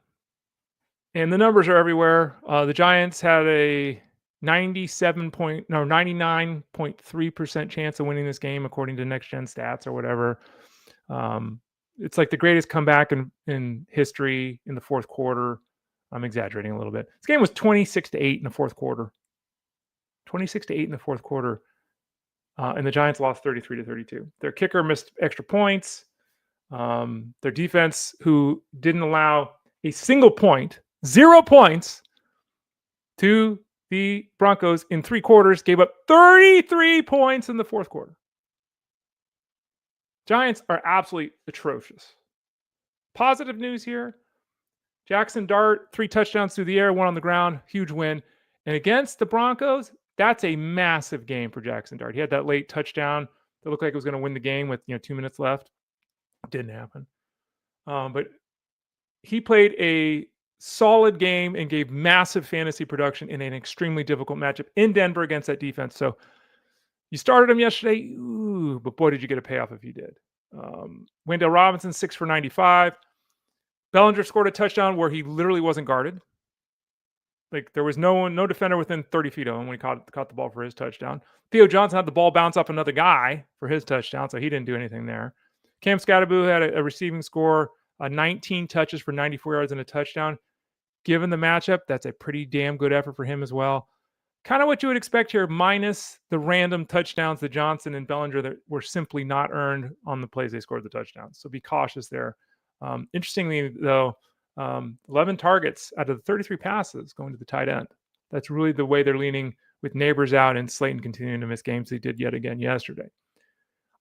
[SPEAKER 1] And the numbers are everywhere. The Giants had a 99.3% chance of winning this game, according to Next Gen Stats or whatever. It's like the greatest comeback in history in the fourth quarter. I'm exaggerating a little bit. This game was 26-8 in the fourth quarter. 26-8 in the fourth quarter. And the Giants lost 33-32. Their kicker missed extra points. Their defense, who didn't allow a single point, 0 points to the Broncos in 3 quarters, gave up 33 points in the fourth quarter. Giants are absolutely atrocious. Positive news here. Jackson Dart, 3 touchdowns through the air, 1 on the ground, huge win. And against the Broncos, that's a massive game for Jackson Dart. He had that late touchdown that looked like it was going to win the game with 2 minutes left. Didn't happen. But he played a solid game and gave massive fantasy production in an extremely difficult matchup in Denver against that defense. So you started him yesterday, but boy, did you get a payoff if you did. Wendell Robinson, 6 for 95. Bellinger scored a touchdown where he literally wasn't guarded. Like, there was no defender within 30 feet of him when he caught the ball for his touchdown. Theo Johnson had the ball bounce off another guy for his touchdown, so he didn't do anything there. Cam Scatteraboo had a receiving score, 19 touches for 94 yards and a touchdown. Given the matchup, that's a pretty damn good effort for him as well. Kind of what you would expect here, minus the random touchdowns that Johnson and Bellinger that were simply not earned on the plays they scored the touchdowns. So be cautious there. Interestingly, though, 11 targets out of the 33 passes going to the tight end. That's really the way they're leaning, with Neighbors out and Slayton continuing to miss games they did yet again yesterday.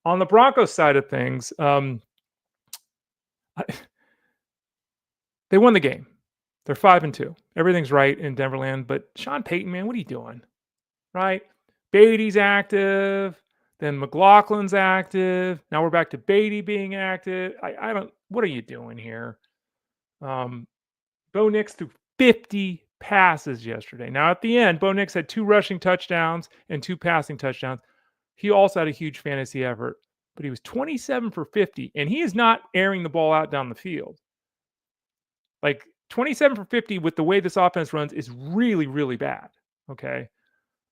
[SPEAKER 1] On the Broncos side of things, they won the game. They're 5-2. Everything's right in Denverland, but Sean Payton, man, what are you doing? Right? Beatty's active, then McLaughlin's active. Now we're back to Beatty being active. What are you doing here? Bo Nix threw 50 passes yesterday. Now at the end, Bo Nix had 2 rushing touchdowns and 2 passing touchdowns. He also had a huge fantasy effort, but he was 27 for 50, and he is not airing the ball out down the field. Like, 27 for 50 with the way this offense runs is really, really bad. Okay.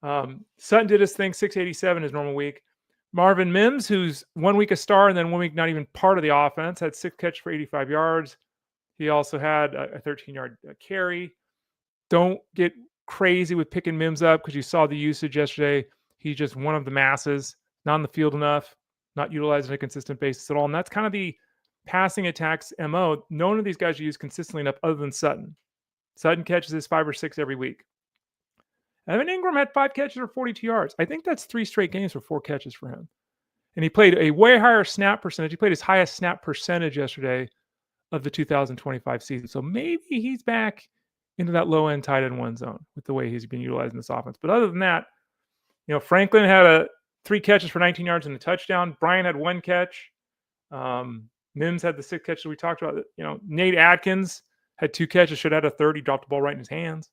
[SPEAKER 1] Sutton did his thing, 687 his normal week. Marvin Mims, who's 1 week a star and then 1 week not even part of the offense, had 6 catches for 85 yards. He also had a 13-yard carry. Don't get crazy with picking Mims up because you saw the usage yesterday. He's just one of the masses, not on the field enough, not utilized on a consistent basis at all. And that's kind of the passing attacks MO. None of these guys are used consistently enough other than Sutton. Sutton catches his 5 or 6 every week. Evan Ingram had 5 catches for 42 yards. I think that's 3 straight games for 4 catches for him. And he played a way higher snap percentage. He played his highest snap percentage yesterday of the 2025 season. So maybe he's back into that low-end tight end 1 zone with the way he's been utilizing this offense. But other than that, Franklin had 3 catches for 19 yards and a touchdown. Brian had 1 catch. Mims had the 6 catches we talked about. Nate Atkins had 2 catches, should have had a third. He dropped the ball right in his hands.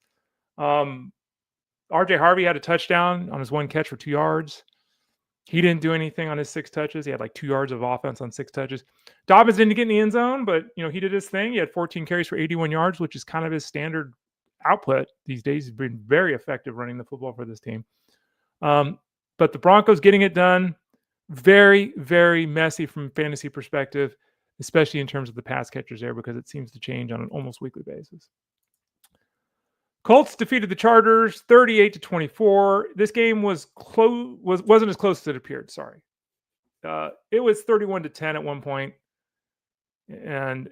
[SPEAKER 1] RJ Harvey had a touchdown on his 1 catch for 2 yards. He didn't do anything on his 6 touches. He had like 2 yards of offense on 6 touches. Dobbins didn't get in the end zone, but he did his thing. He had 14 carries for 81 yards, which is kind of his standard output these days. He's been very effective running the football for this team. But the Broncos getting it done, very, very messy from a fantasy perspective, especially in terms of the pass catchers there, because it seems to change on an almost weekly basis. Colts defeated the Chargers 38-24. This game was close. Wasn't as close as it appeared. Sorry, it was 31-10 at one point, and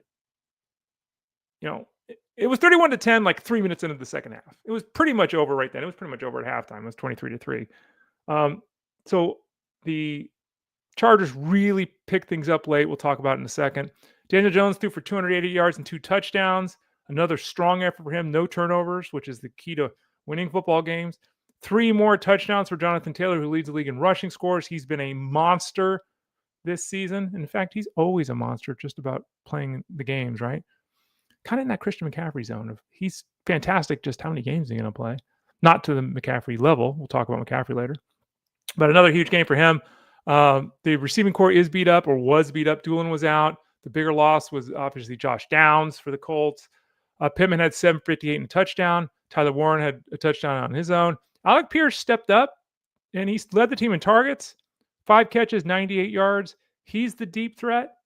[SPEAKER 1] it was 31-10 like 3 minutes into the second half. It was pretty much over right then. It was pretty much over at halftime. It was 23-3. So the Chargers really picked things up late. We'll talk about it in a second. Daniel Jones threw for 280 yards and 2 touchdowns. Another strong effort for him. No turnovers, which is the key to winning football games. 3 more touchdowns for Jonathan Taylor, who leads the league in rushing scores. He's been a monster this season. In fact, he's always a monster just about playing the games, right? Kind of in that Christian McCaffrey zone of he's fantastic, just how many games is he going to play? Not to the McCaffrey level. We'll talk about McCaffrey later. But another huge game for him. The receiving core is beat up or was beat up. Doolin was out. The bigger loss was obviously Josh Downs for the Colts. Pittman had 758 and a touchdown. Tyler Warren had a touchdown on his own. Alec Pierce stepped up, and he led the team in targets. 5 catches, 98 yards. He's the deep threat.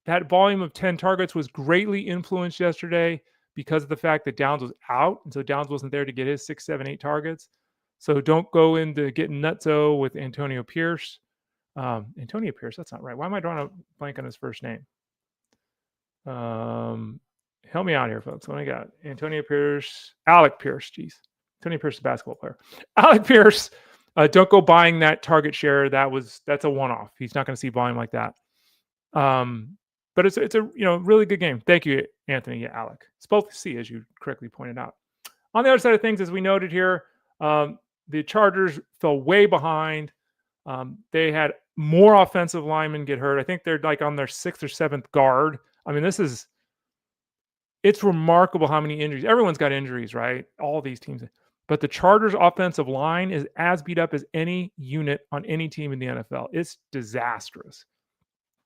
[SPEAKER 1] That volume of 10 targets was greatly influenced yesterday because of the fact that Downs was out, and so Downs wasn't there to get his 6, 7, 8 targets. So don't go into getting nutso with Antonio Pierce. Antonio Pierce, that's not right. Why am I drawing a blank on his first name? Help me out here, folks. What I got? Antonio Pierce, Alec Pierce. Geez, Antonio Pierce is a basketball player. Alec Pierce. Don't go buying that target share. That's a one-off. He's not going to see volume like that. But it's a really good game. Thank you, Anthony. Yeah, Alec. Spelled with C, as you correctly pointed out. On the other side of things, as we noted here, the Chargers fell way behind. They had more offensive linemen get hurt. I think they're like on their 6th or 7th guard. I mean, it's remarkable how many injuries. Everyone's got injuries, right? All these teams. But the Chargers offensive line is as beat up as any unit on any team in the NFL. It's disastrous.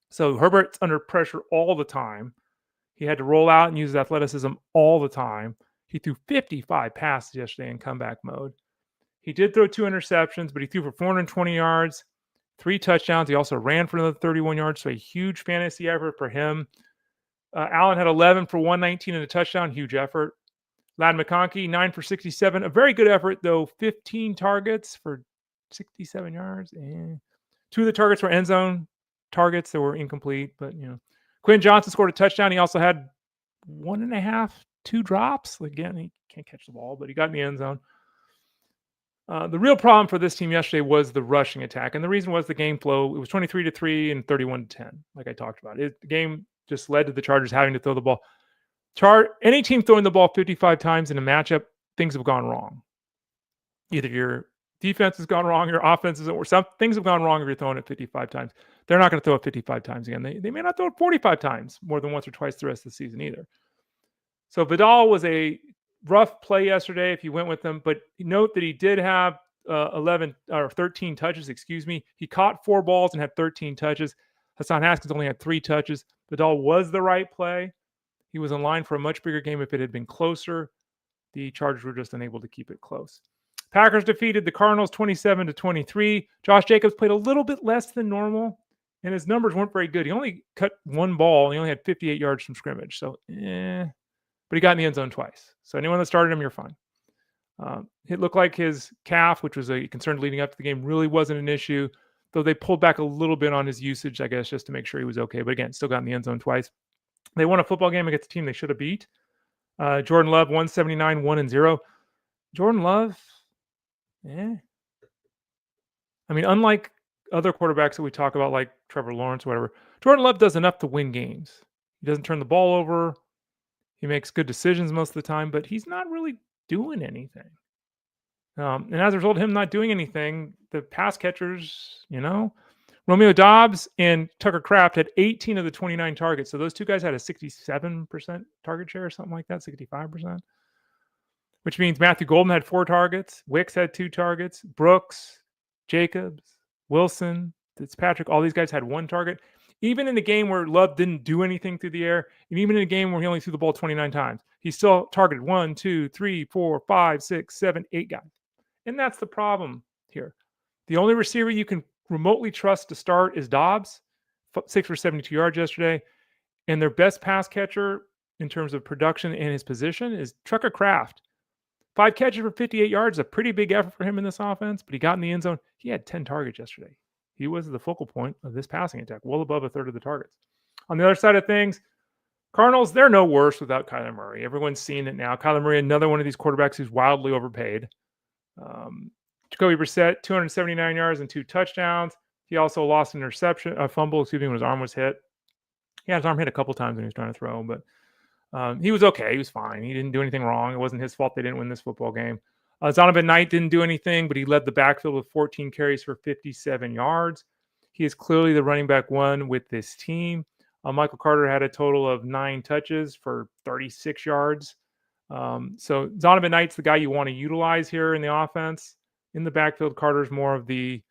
[SPEAKER 1] So Herbert's under pressure all the time. He had to roll out and use his athleticism all the time. He threw 55 passes yesterday in comeback mode. He did throw 2 interceptions, but he threw for 420 yards, 3 touchdowns. He also ran for another 31 yards, so a huge fantasy effort for him. Allen had 11 for 119 and a touchdown, huge effort. Ladd McConkey, 9 for 67, a very good effort, though. 15 targets for 67 yards. 2 of the targets were end zone targets that were incomplete, but Quinn Johnson scored a touchdown. He also had 1.5, 2 drops. Again, he can't catch the ball, but he got in the end zone. The real problem for this team yesterday was the rushing attack, and the reason was the game flow. It was 23-3 and 31-10, like I talked about. The game just led to the Chargers having to throw the ball. Any team throwing the ball 55 times in a matchup, things have gone wrong. Either your defense has gone wrong, your offense is, or some things have gone wrong if you're throwing it 55 times. They're not going to throw it 55 times again. They may not throw it 45 times more than once or twice the rest of the season either. So Vidal was a rough play yesterday if you went with him, but note that he did have 13 touches, He caught 4 balls and had 13 touches. Hassan Haskins only had 3 touches. Vidal was the right play. He was in line for a much bigger game if it had been closer. The Chargers were just unable to keep it close. Packers defeated the Cardinals 27-23. Josh Jacobs played a little bit less than normal, and his numbers weren't very good. He only cut 1 ball, and he only had 58 yards from scrimmage. So, but he got in the end zone twice. So anyone that started him, you're fine. It looked like his calf, which was a concern leading up to the game, really wasn't an issue, though they pulled back a little bit on his usage, I guess, just to make sure he was okay. But again, still got in the end zone twice. They won a football game against a team they should have beat. Jordan Love, 179, 1-0. Jordan Love, I mean, unlike other quarterbacks that we talk about, like Trevor Lawrence or whatever, Jordan Love does enough to win games. He doesn't turn the ball over. He makes good decisions most of the time, but he's not really doing anything. And as a result of him not doing anything, the pass catchers, Romeo Doubs and Tucker Kraft had 18 of the 29 targets. So those 2 guys had a 67% target share or something like that, 65%. Which means Matthew Golden had 4 targets. Wicks had 2 targets. Brooks, Jacobs, Wilson, Fitzpatrick, all these guys had 1 target. Even in the game where Love didn't do anything through the air, and even in a game where he only threw the ball 29 times, he still targeted 1, 2, 3, 4, 5, 6, 7, 8 guys. And that's the problem here. The only receiver you can remotely trust to start is Dobbs, 6 for 72 yards yesterday. And their best pass catcher in terms of production and his position is Tucker Kraft. 5 catches for 58 yards, a pretty big effort for him in this offense, but he got in the end zone. He had 10 targets yesterday. He was the focal point of this passing attack, well above a third of the targets. On the other side of things, Cardinals, they're no worse without Kyler Murray. Everyone's seeing it now. Kyler Murray, another one of these quarterbacks who's wildly overpaid. Jacoby Brissett, 279 yards and 2 touchdowns. He also lost an interception, a fumble, when his arm was hit. He had his arm hit a couple times when he was trying to throw, but he was okay. He was fine. He didn't do anything wrong. It wasn't his fault they didn't win this football game. Zonovan Knight didn't do anything, but he led the backfield with 14 carries for 57 yards. He is clearly the running back one with this team. Michael Carter had a total of 9 touches for 36 yards. So Zonovan Knight's the guy you want to utilize here in the offense. In the backfield, Carter's more of the,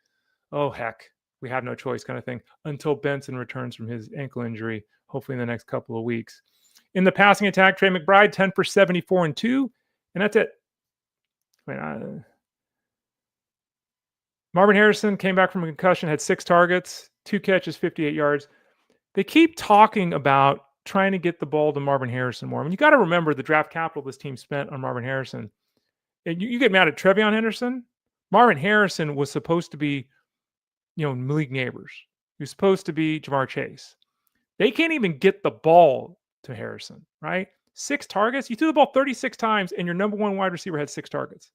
[SPEAKER 1] oh, heck, we have no choice kind of thing until Benson returns from his ankle injury, hopefully in the next couple of weeks. In the passing attack, Trey McBride, 10 for 74 and 2, and that's it. Marvin Harrison came back from a concussion, had 6 targets, 2 catches, 58 yards. They keep talking about trying to get the ball to Marvin Harrison more. I mean, you got to remember the draft capital this team spent on Marvin Harrison. And you get mad at Trevion Henderson. Marvin Harrison was supposed to be, Malik Neighbors. He was supposed to be Jamar Chase. They can't even get the ball to Harrison, right? 6 targets. You threw the ball 36 times, and your number one wide receiver had 6 targets.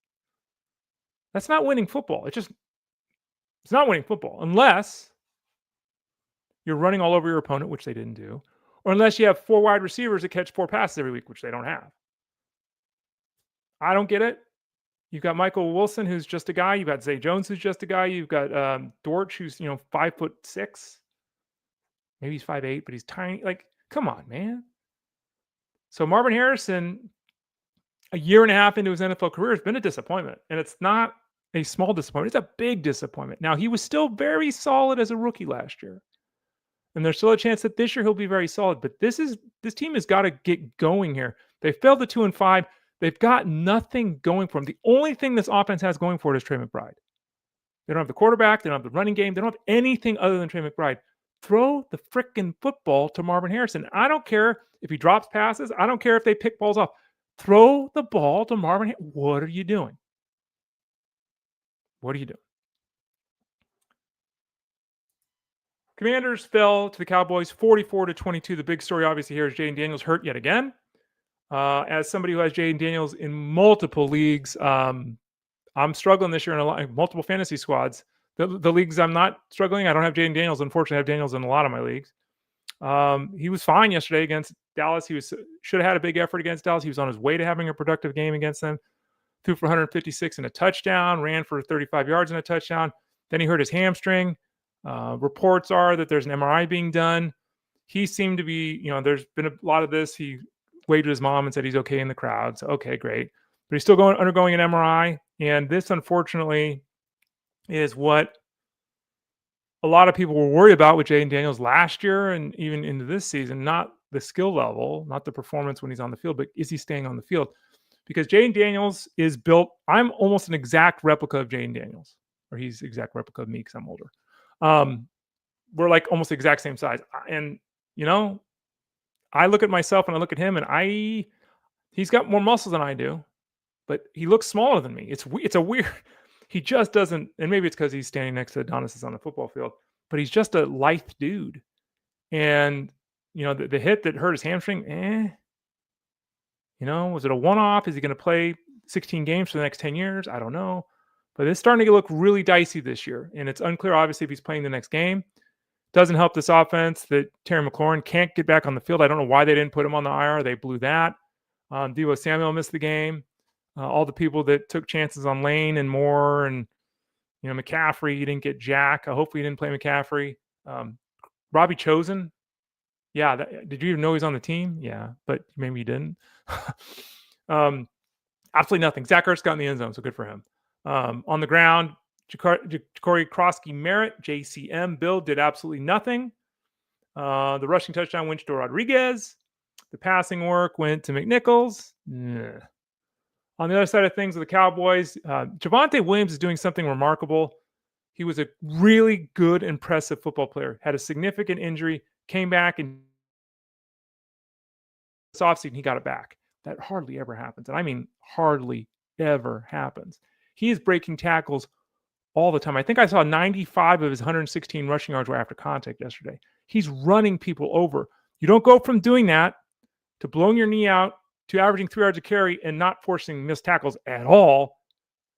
[SPEAKER 1] That's not winning football. It's not winning football unless you're running all over your opponent, which they didn't do, or unless you have 4 wide receivers that catch 4 passes every week, which they don't have. I don't get it. You've got Michael Wilson, who's just a guy. You've got Zay Jones, who's just a guy. You've got Dortch, who's 5'6". Maybe he's 5'8", but he's tiny. Like, come on, man. So Marvin Harrison, a year and a half into his NFL career, has been a disappointment, and it's not a small disappointment. It's a big disappointment. Now, he was still very solid as a rookie last year, and there's still a chance that this year he'll be very solid. But this team has got to get going here. They failed at 2-5. They've got nothing going for them. The only thing this offense has going for it is Trey McBride. They don't have the quarterback. They don't have the running game. They don't have anything other than Trey McBride. Throw the frickin' football to Marvin Harrison. I don't care if he drops passes. I don't care if they pick balls off. Throw the ball to Marvin Harrison. What are you doing? What are you doing? Commanders fell to the Cowboys 44-22. The big story obviously here is Jaden Daniels hurt yet again. As somebody who has Jaden Daniels in multiple leagues, I'm struggling this year in multiple fantasy squads. The leagues I'm not struggling, I don't have Jaden Daniels. Unfortunately, I have Daniels in a lot of my leagues. He was fine yesterday against Dallas. He should have had a big effort against Dallas. He was on his way to having a productive game against them. Threw for 156 and a touchdown, ran for 35 yards and a touchdown. Then he hurt his hamstring. Reports are that there's an MRI being done. He seemed to be, there's been a lot of this. He waved to his mom and said he's okay in the crowd. So, okay, great. But he's still undergoing an MRI. And this, unfortunately, is what a lot of people were worried about with Jaden Daniels last year and even into this season. Not the skill level, not the performance when he's on the field, but is he staying on the field? Because Jaden Daniels is built, I'm almost an exact replica of Jaden Daniels, or he's exact replica of me because I'm older. We're like almost the exact same size. And, I look at myself and I look at him and he's got more muscles than I do, but he looks smaller than me. It's a weird, he just doesn't, and maybe it's because he's standing next to Adonis on the football field, but he's just a lithe dude. And, the hit that hurt his hamstring, was it a one-off? Is he going to play 16 games for the next 10 years? I don't know. But it's starting to look really dicey this year. And it's unclear, obviously, if he's playing the next game. Doesn't help this offense that Terry McLaurin can't get back on the field. I don't know why they didn't put him on the IR. They blew that. Deebo Samuel missed the game. All the people that took chances on Lane and Moore and, McCaffrey, he didn't get Jack. Hopefully he didn't play McCaffrey. Robbie Chosen. Yeah. Did you even know he's on the team? Yeah, but maybe you didn't. Absolutely nothing. Zach Ertz got in the end zone, so good for him. On the ground, Ja'Cory Krosky-Merritt, JCM, Bill did absolutely nothing. The rushing touchdown went to Rodriguez. The passing work went to McNichols. Nah. On the other side of things with the Cowboys, Javonte Williams is doing something remarkable. He was a really good, impressive football player. Had a significant injury, came back, and this offseason he got it back. That hardly ever happens. And I mean hardly ever happens. He is breaking tackles all the time. I think I saw 95 of his 116 rushing yards were after contact yesterday. He's running people over. You don't go from doing that to blowing your knee out to averaging 3 yards a carry and not forcing missed tackles at all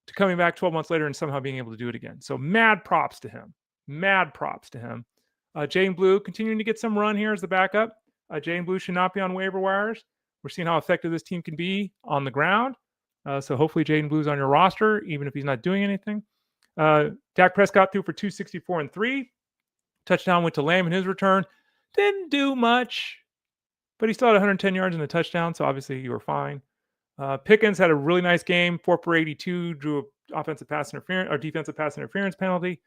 [SPEAKER 1] to coming back 12 months later and somehow being able to do it again. So mad props to him. Mad props to him. Jane Blue continuing to get some run here as the backup. Jane Blue should not be on waiver wires. We're seeing how effective this team can be on the ground. So hopefully Jaden Blue's on your roster, even if he's not doing anything. Dak Prescott threw for 264 and 3. Touchdown went to Lamb in his return. Didn't do much, but he still had 110 yards in the touchdown, so obviously you were fine. Pickens had a really nice game, 4 for 82, drew an offensive pass interference or defensive pass interference penalty.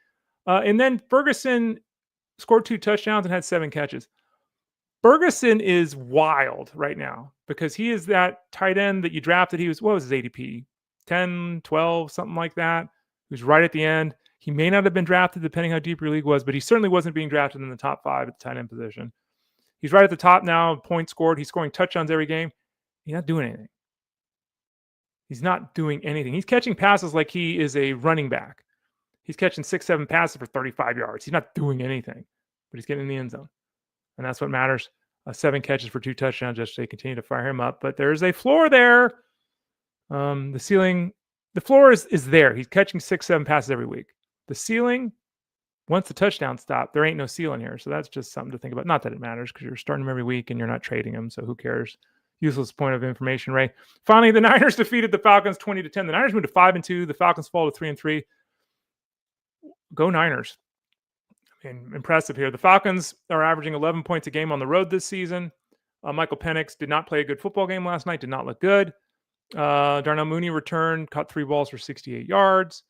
[SPEAKER 1] And then Ferguson scored 2 touchdowns and had 7 catches. Ferguson is wild right now because he is that tight end that you drafted. He was, what was his ADP? 10, 12, something like that. He was right at the end. He may not have been drafted depending how deep your league was, but he certainly wasn't being drafted in the top 5 at the tight end position. He's right at the top now, points scored. He's scoring touchdowns every game. He's not doing anything. He's not doing anything. He's catching passes like he is a running back. He's catching 6, 7 passes for 35 yards. He's not doing anything, but he's getting in the end zone. And that's what matters. 7 catches for 2 touchdowns yesterday. Continue to fire him up. But there's a floor there. The ceiling, the floor is there. He's catching 6, 7 passes every week. The ceiling, once the touchdown stop, there ain't no ceiling here. So that's just something to think about. Not that it matters because you're starting him every week and you're not trading him. So who cares? Useless point of information, Ray. Finally, the Niners defeated the Falcons 20-10. The Niners moved to 5-2. The Falcons fall to 3-3. Go Niners. Impressive here. The Falcons are averaging 11 points a game on the road this season. Michael Penix did not play a good football game last night, did not look good. Darnell Mooney returned, caught 3 balls for 68 yards.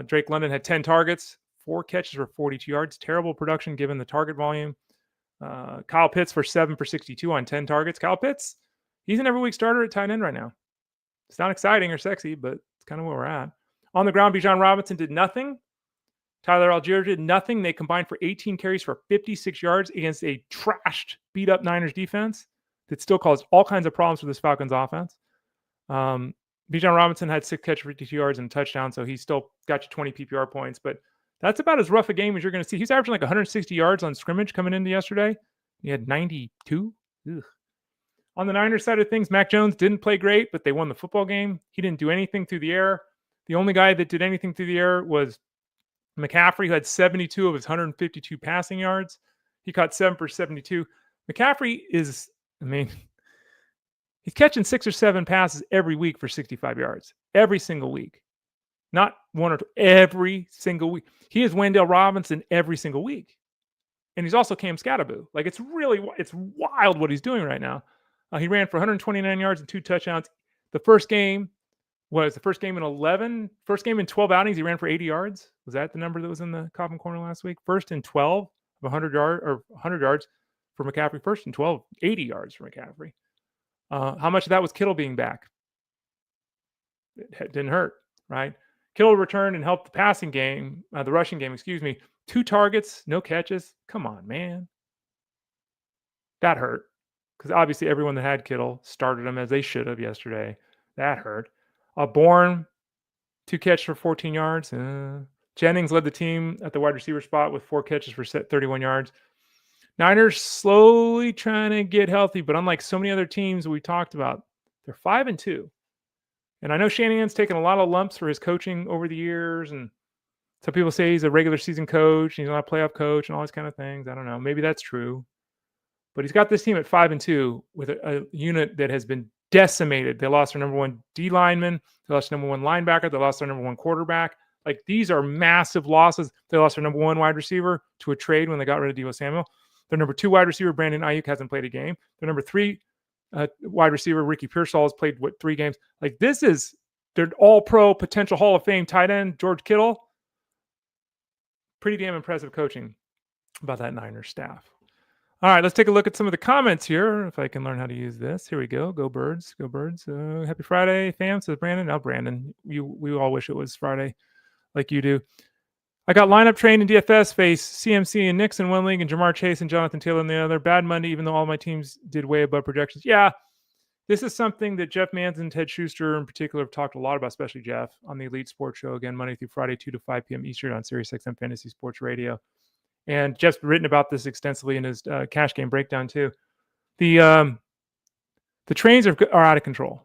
[SPEAKER 1] Drake London had 10 targets, 4 catches for 42 yards. Terrible production given the target volume. Kyle Pitts for 7 for 62 on 10 targets. Kyle Pitts, he's an every week starter at tight end right now. It's not exciting or sexy, but it's kind of where we're at. On the ground, Bijan Robinson did nothing. Tyler Algier did nothing. They combined for 18 carries for 56 yards against a trashed, beat-up Niners defense that still caused all kinds of problems for this Falcons offense. Bijan Robinson had 6 catches for 52 yards and a touchdown, so he still got you 20 PPR points. But that's about as rough a game as you're going to see. He's averaging like 160 yards on scrimmage coming into yesterday. He had 92. Ugh. On the Niners side of things, Mac Jones didn't play great, but they won the football game. He didn't do anything through the air. The only guy that did anything through the air was McCaffrey, who had 72 of his 152 passing yards. He caught 7 for 72. McCaffrey is, he's catching 6 or 7 passes every week for 65 yards. Every single week. Not 1 or 2. Every single week. He is Wendell Robinson every single week. And he's also Cam Scatterboo. Like, it's wild what he's doing right now. He ran for 129 yards and 2 touchdowns. The first game in 11. First game in 12 outings, he ran for 80 yards. Was that the number that was in the Coffin Corner last week? First in 12 of 100 yards for McCaffrey. First in 12, 80 yards for McCaffrey. How much of that was Kittle being back? It didn't hurt, right? Kittle returned and helped the passing game, the rushing game, 2 targets, no catches. Come on, man. That hurt. Because obviously everyone that had Kittle started him as they should have yesterday. That hurt. Bourne, 2 catches for 14 yards. Jennings led the team at the wide receiver spot with 4 catches for 31 yards. Niners slowly trying to get healthy, but unlike so many other teams we talked about, they're 5-2. And I know Shanahan's taken a lot of lumps for his coaching over the years, and some people say he's a regular season coach, and he's not a playoff coach, and all these kind of things. I don't know. Maybe that's true. But he's got this team at 5-2 with a unit that has been decimated. They lost their number 1 D lineman. They lost their number 1 linebacker. They lost their number 1 quarterback. Like, these are massive losses. They lost their number 1 wide receiver to a trade when they got rid of Deebo Samuel. Their number 2 wide receiver, Brandon Ayuk, hasn't played a game. Their number 3 wide receiver, Ricky Pearsall, has played 3 games. Like, this is their all-pro potential Hall of Fame tight end, George Kittle. Pretty damn impressive coaching about that Niners staff. All right, let's take a look at some of the comments here. If I can learn how to use this. Here we go. Go Birds. Go Birds. Happy Friday, fam, says Brandon. Oh, Brandon, we all wish it was Friday like you do. I got lineup trained in DFS, face CMC and Knicks in one league and Jamar Chase and Jonathan Taylor in the other. Bad Monday, even though all my teams did way above projections. Yeah, this is something that Jeff Manson and Ted Schuster in particular have talked a lot about, especially Jeff, on the Elite Sports Show, again, Monday through Friday, 2 to 5 p.m. Eastern on Sirius XM Fantasy Sports Radio. And Jeff's written about this extensively in his cash game breakdown too. The trains are out of control.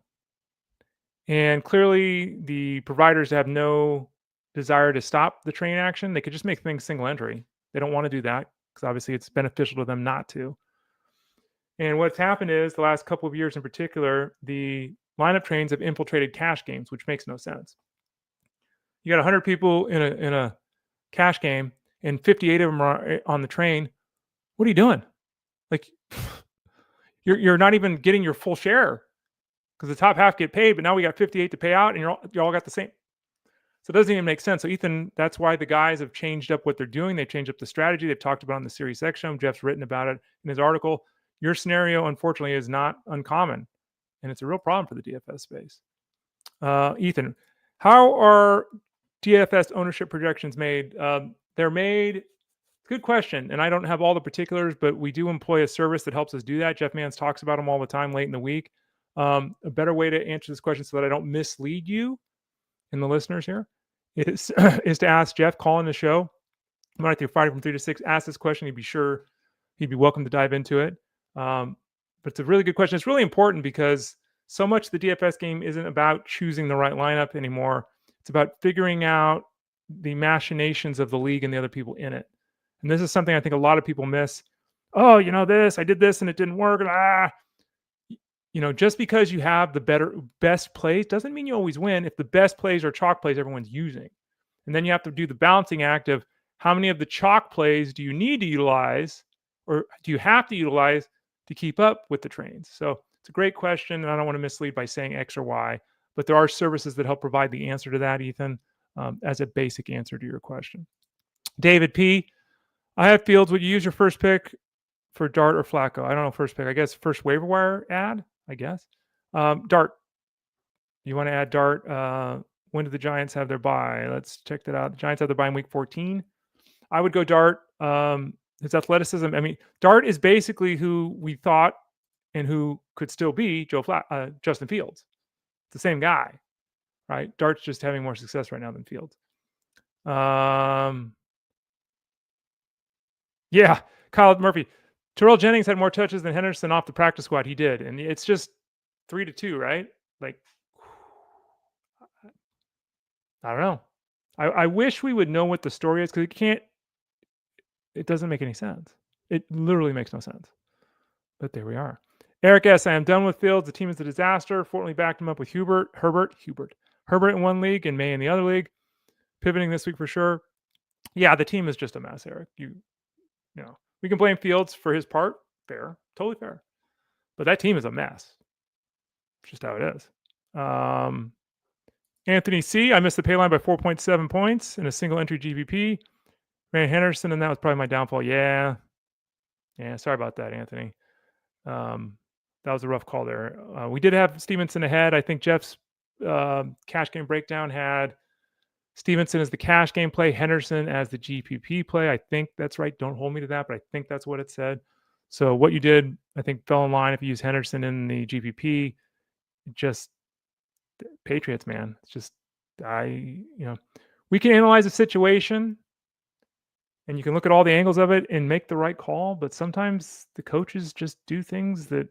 [SPEAKER 1] And clearly the providers have no desire to stop the train action. They could just make things single entry. They don't want to do that because obviously it's beneficial to them not to. And what's happened is the last couple of years in particular, the lineup trains have infiltrated cash games, which makes no sense. You got 100 people in a cash game and 58 of them are on the train. What are you doing? Like, you're not even getting your full share because the top half get paid, but now we got 58 to pay out and you all got the same. So it doesn't even make sense. So Ethan, that's why the guys have changed up what they're doing. They've changed up the strategy. They've talked about it on the Sirius X show. Jeff's written about it in his article. Your scenario, unfortunately, is not uncommon, and it's a real problem for the DFS space. Ethan, how are DFS ownership projections made? They're made, good question, and I don't have all the particulars, but we do employ a service that helps us do that. Jeff Mans talks about them all the time late in the week. A better way to answer this question so that I don't mislead you and the listeners here is to ask Jeff, call in the show Monday through Friday from 3 to 6. Ask this question. He'd be welcome to dive into it. But it's a really good question. It's really important because so much the DFS game isn't about choosing the right lineup anymore. It's about figuring out the machinations of the league and the other people in it. And this is something I think a lot of people miss. Oh, I did this and it didn't work. Just because you have the best plays doesn't mean you always win if the best plays are chalk plays everyone's using. And then you have to do the balancing act of how many of the chalk plays do you need to utilize or do you have to utilize to keep up with the trains? So it's a great question, and I don't want to mislead by saying X or Y, but there are services that help provide the answer to that, Ethan, as a basic answer to your question. David P., I have Fields. Would you use your first pick for Dart or Flacco? I don't know, first pick. I guess first waiver wire ad, I guess. Dart. You want to add Dart? When do the Giants have their bye? Let's check that out. The Giants have their bye in week 14. I would go Dart. His athleticism. I mean, Dart is basically who we thought and who could still be Justin Fields. It's the same guy, right? Dart's just having more success right now than Fields. Yeah, Kyle Murphy. Terrell Jennings had more touches than Henderson off the practice squad. He did. And it's just 3-2, right? Like, I don't know. I wish we would know what the story is because it doesn't make any sense. It literally makes no sense. But there we are. Eric S., I am done with Fields. The team is a disaster. Fortunately backed him up with Herbert in one league and May in the other league. Pivoting this week for sure. Yeah, the team is just a mess, Eric. We can blame Fields for his part. Fair. Totally fair. But that team is a mess. It's just how it is. Anthony C., I missed the pay line by 4.7 points in a single entry GPP. Ran Henderson, and that was probably my downfall. Yeah, sorry about that, Anthony. That was a rough call there. We did have Stevenson ahead. I think Jeff's cash game breakdown had Stevenson as the cash game play, Henderson as the GPP play. I think that's right. Don't hold me to that, but I think that's what it said. So what you did, I think, fell in line if you use Henderson in the GPP. Just Patriots, man. It's just we can analyze a situation and you can look at all the angles of it and make the right call, but sometimes the coaches just do things that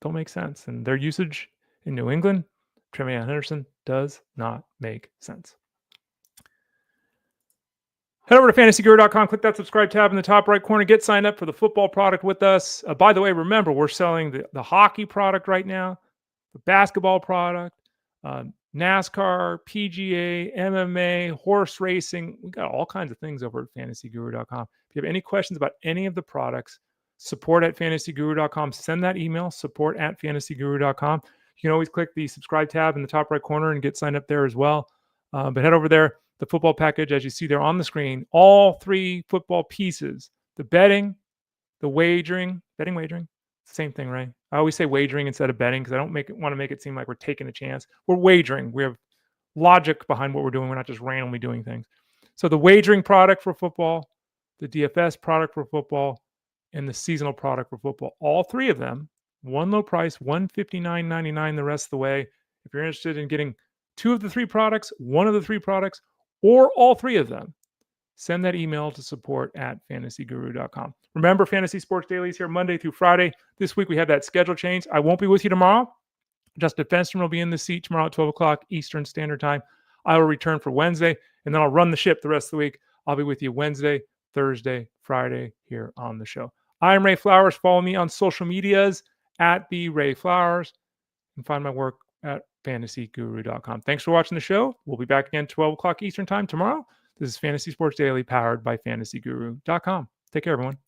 [SPEAKER 1] don't make sense. And their usage in New England, Tremayne Henderson, does not make sense. Head over to fantasyguru.com, click that subscribe tab in the top right corner, get signed up for the football product with us. By the way, remember, we're selling the hockey product right now, the basketball product, NASCAR, PGA, MMA, horse racing. We got all kinds of things over at fantasyguru.com. If you have any questions about any of the products, support@fantasyguru.com. Send that email, support@fantasyguru.com. You can always click the subscribe tab in the top right corner and get signed up there as well. But head over there, the football package, as you see there on the screen, all three football pieces, the betting, the wagering, same thing, right? I always say wagering instead of betting because I don't want to make it seem like we're taking a chance. We're wagering. We have logic behind what we're doing. We're not just randomly doing things. So the wagering product for football, the DFS product for football, and the seasonal product for football, all three of them One low price, $159.99 the rest of the way. If you're interested in getting 2 of the 3 products, 1 of the 3 products, or all 3 of them, send that email to support@fantasyguru.com. Remember, Fantasy Sports Daily is here Monday through Friday. This week we have that schedule change. I won't be with you tomorrow. Justin Fenstrom will be in the seat tomorrow at 12 o'clock Eastern Standard Time. I will return for Wednesday, and then I'll run the ship the rest of the week. I'll be with you Wednesday, Thursday, Friday here on the show. I'm Ray Flowers. Follow me on social medias at the Ray Flowers, and find my work at fantasyguru.com. Thanks for watching the show. We'll be back again 12 o'clock Eastern Time tomorrow. This is Fantasy Sports Daily, powered by fantasyguru.com. Take care, everyone.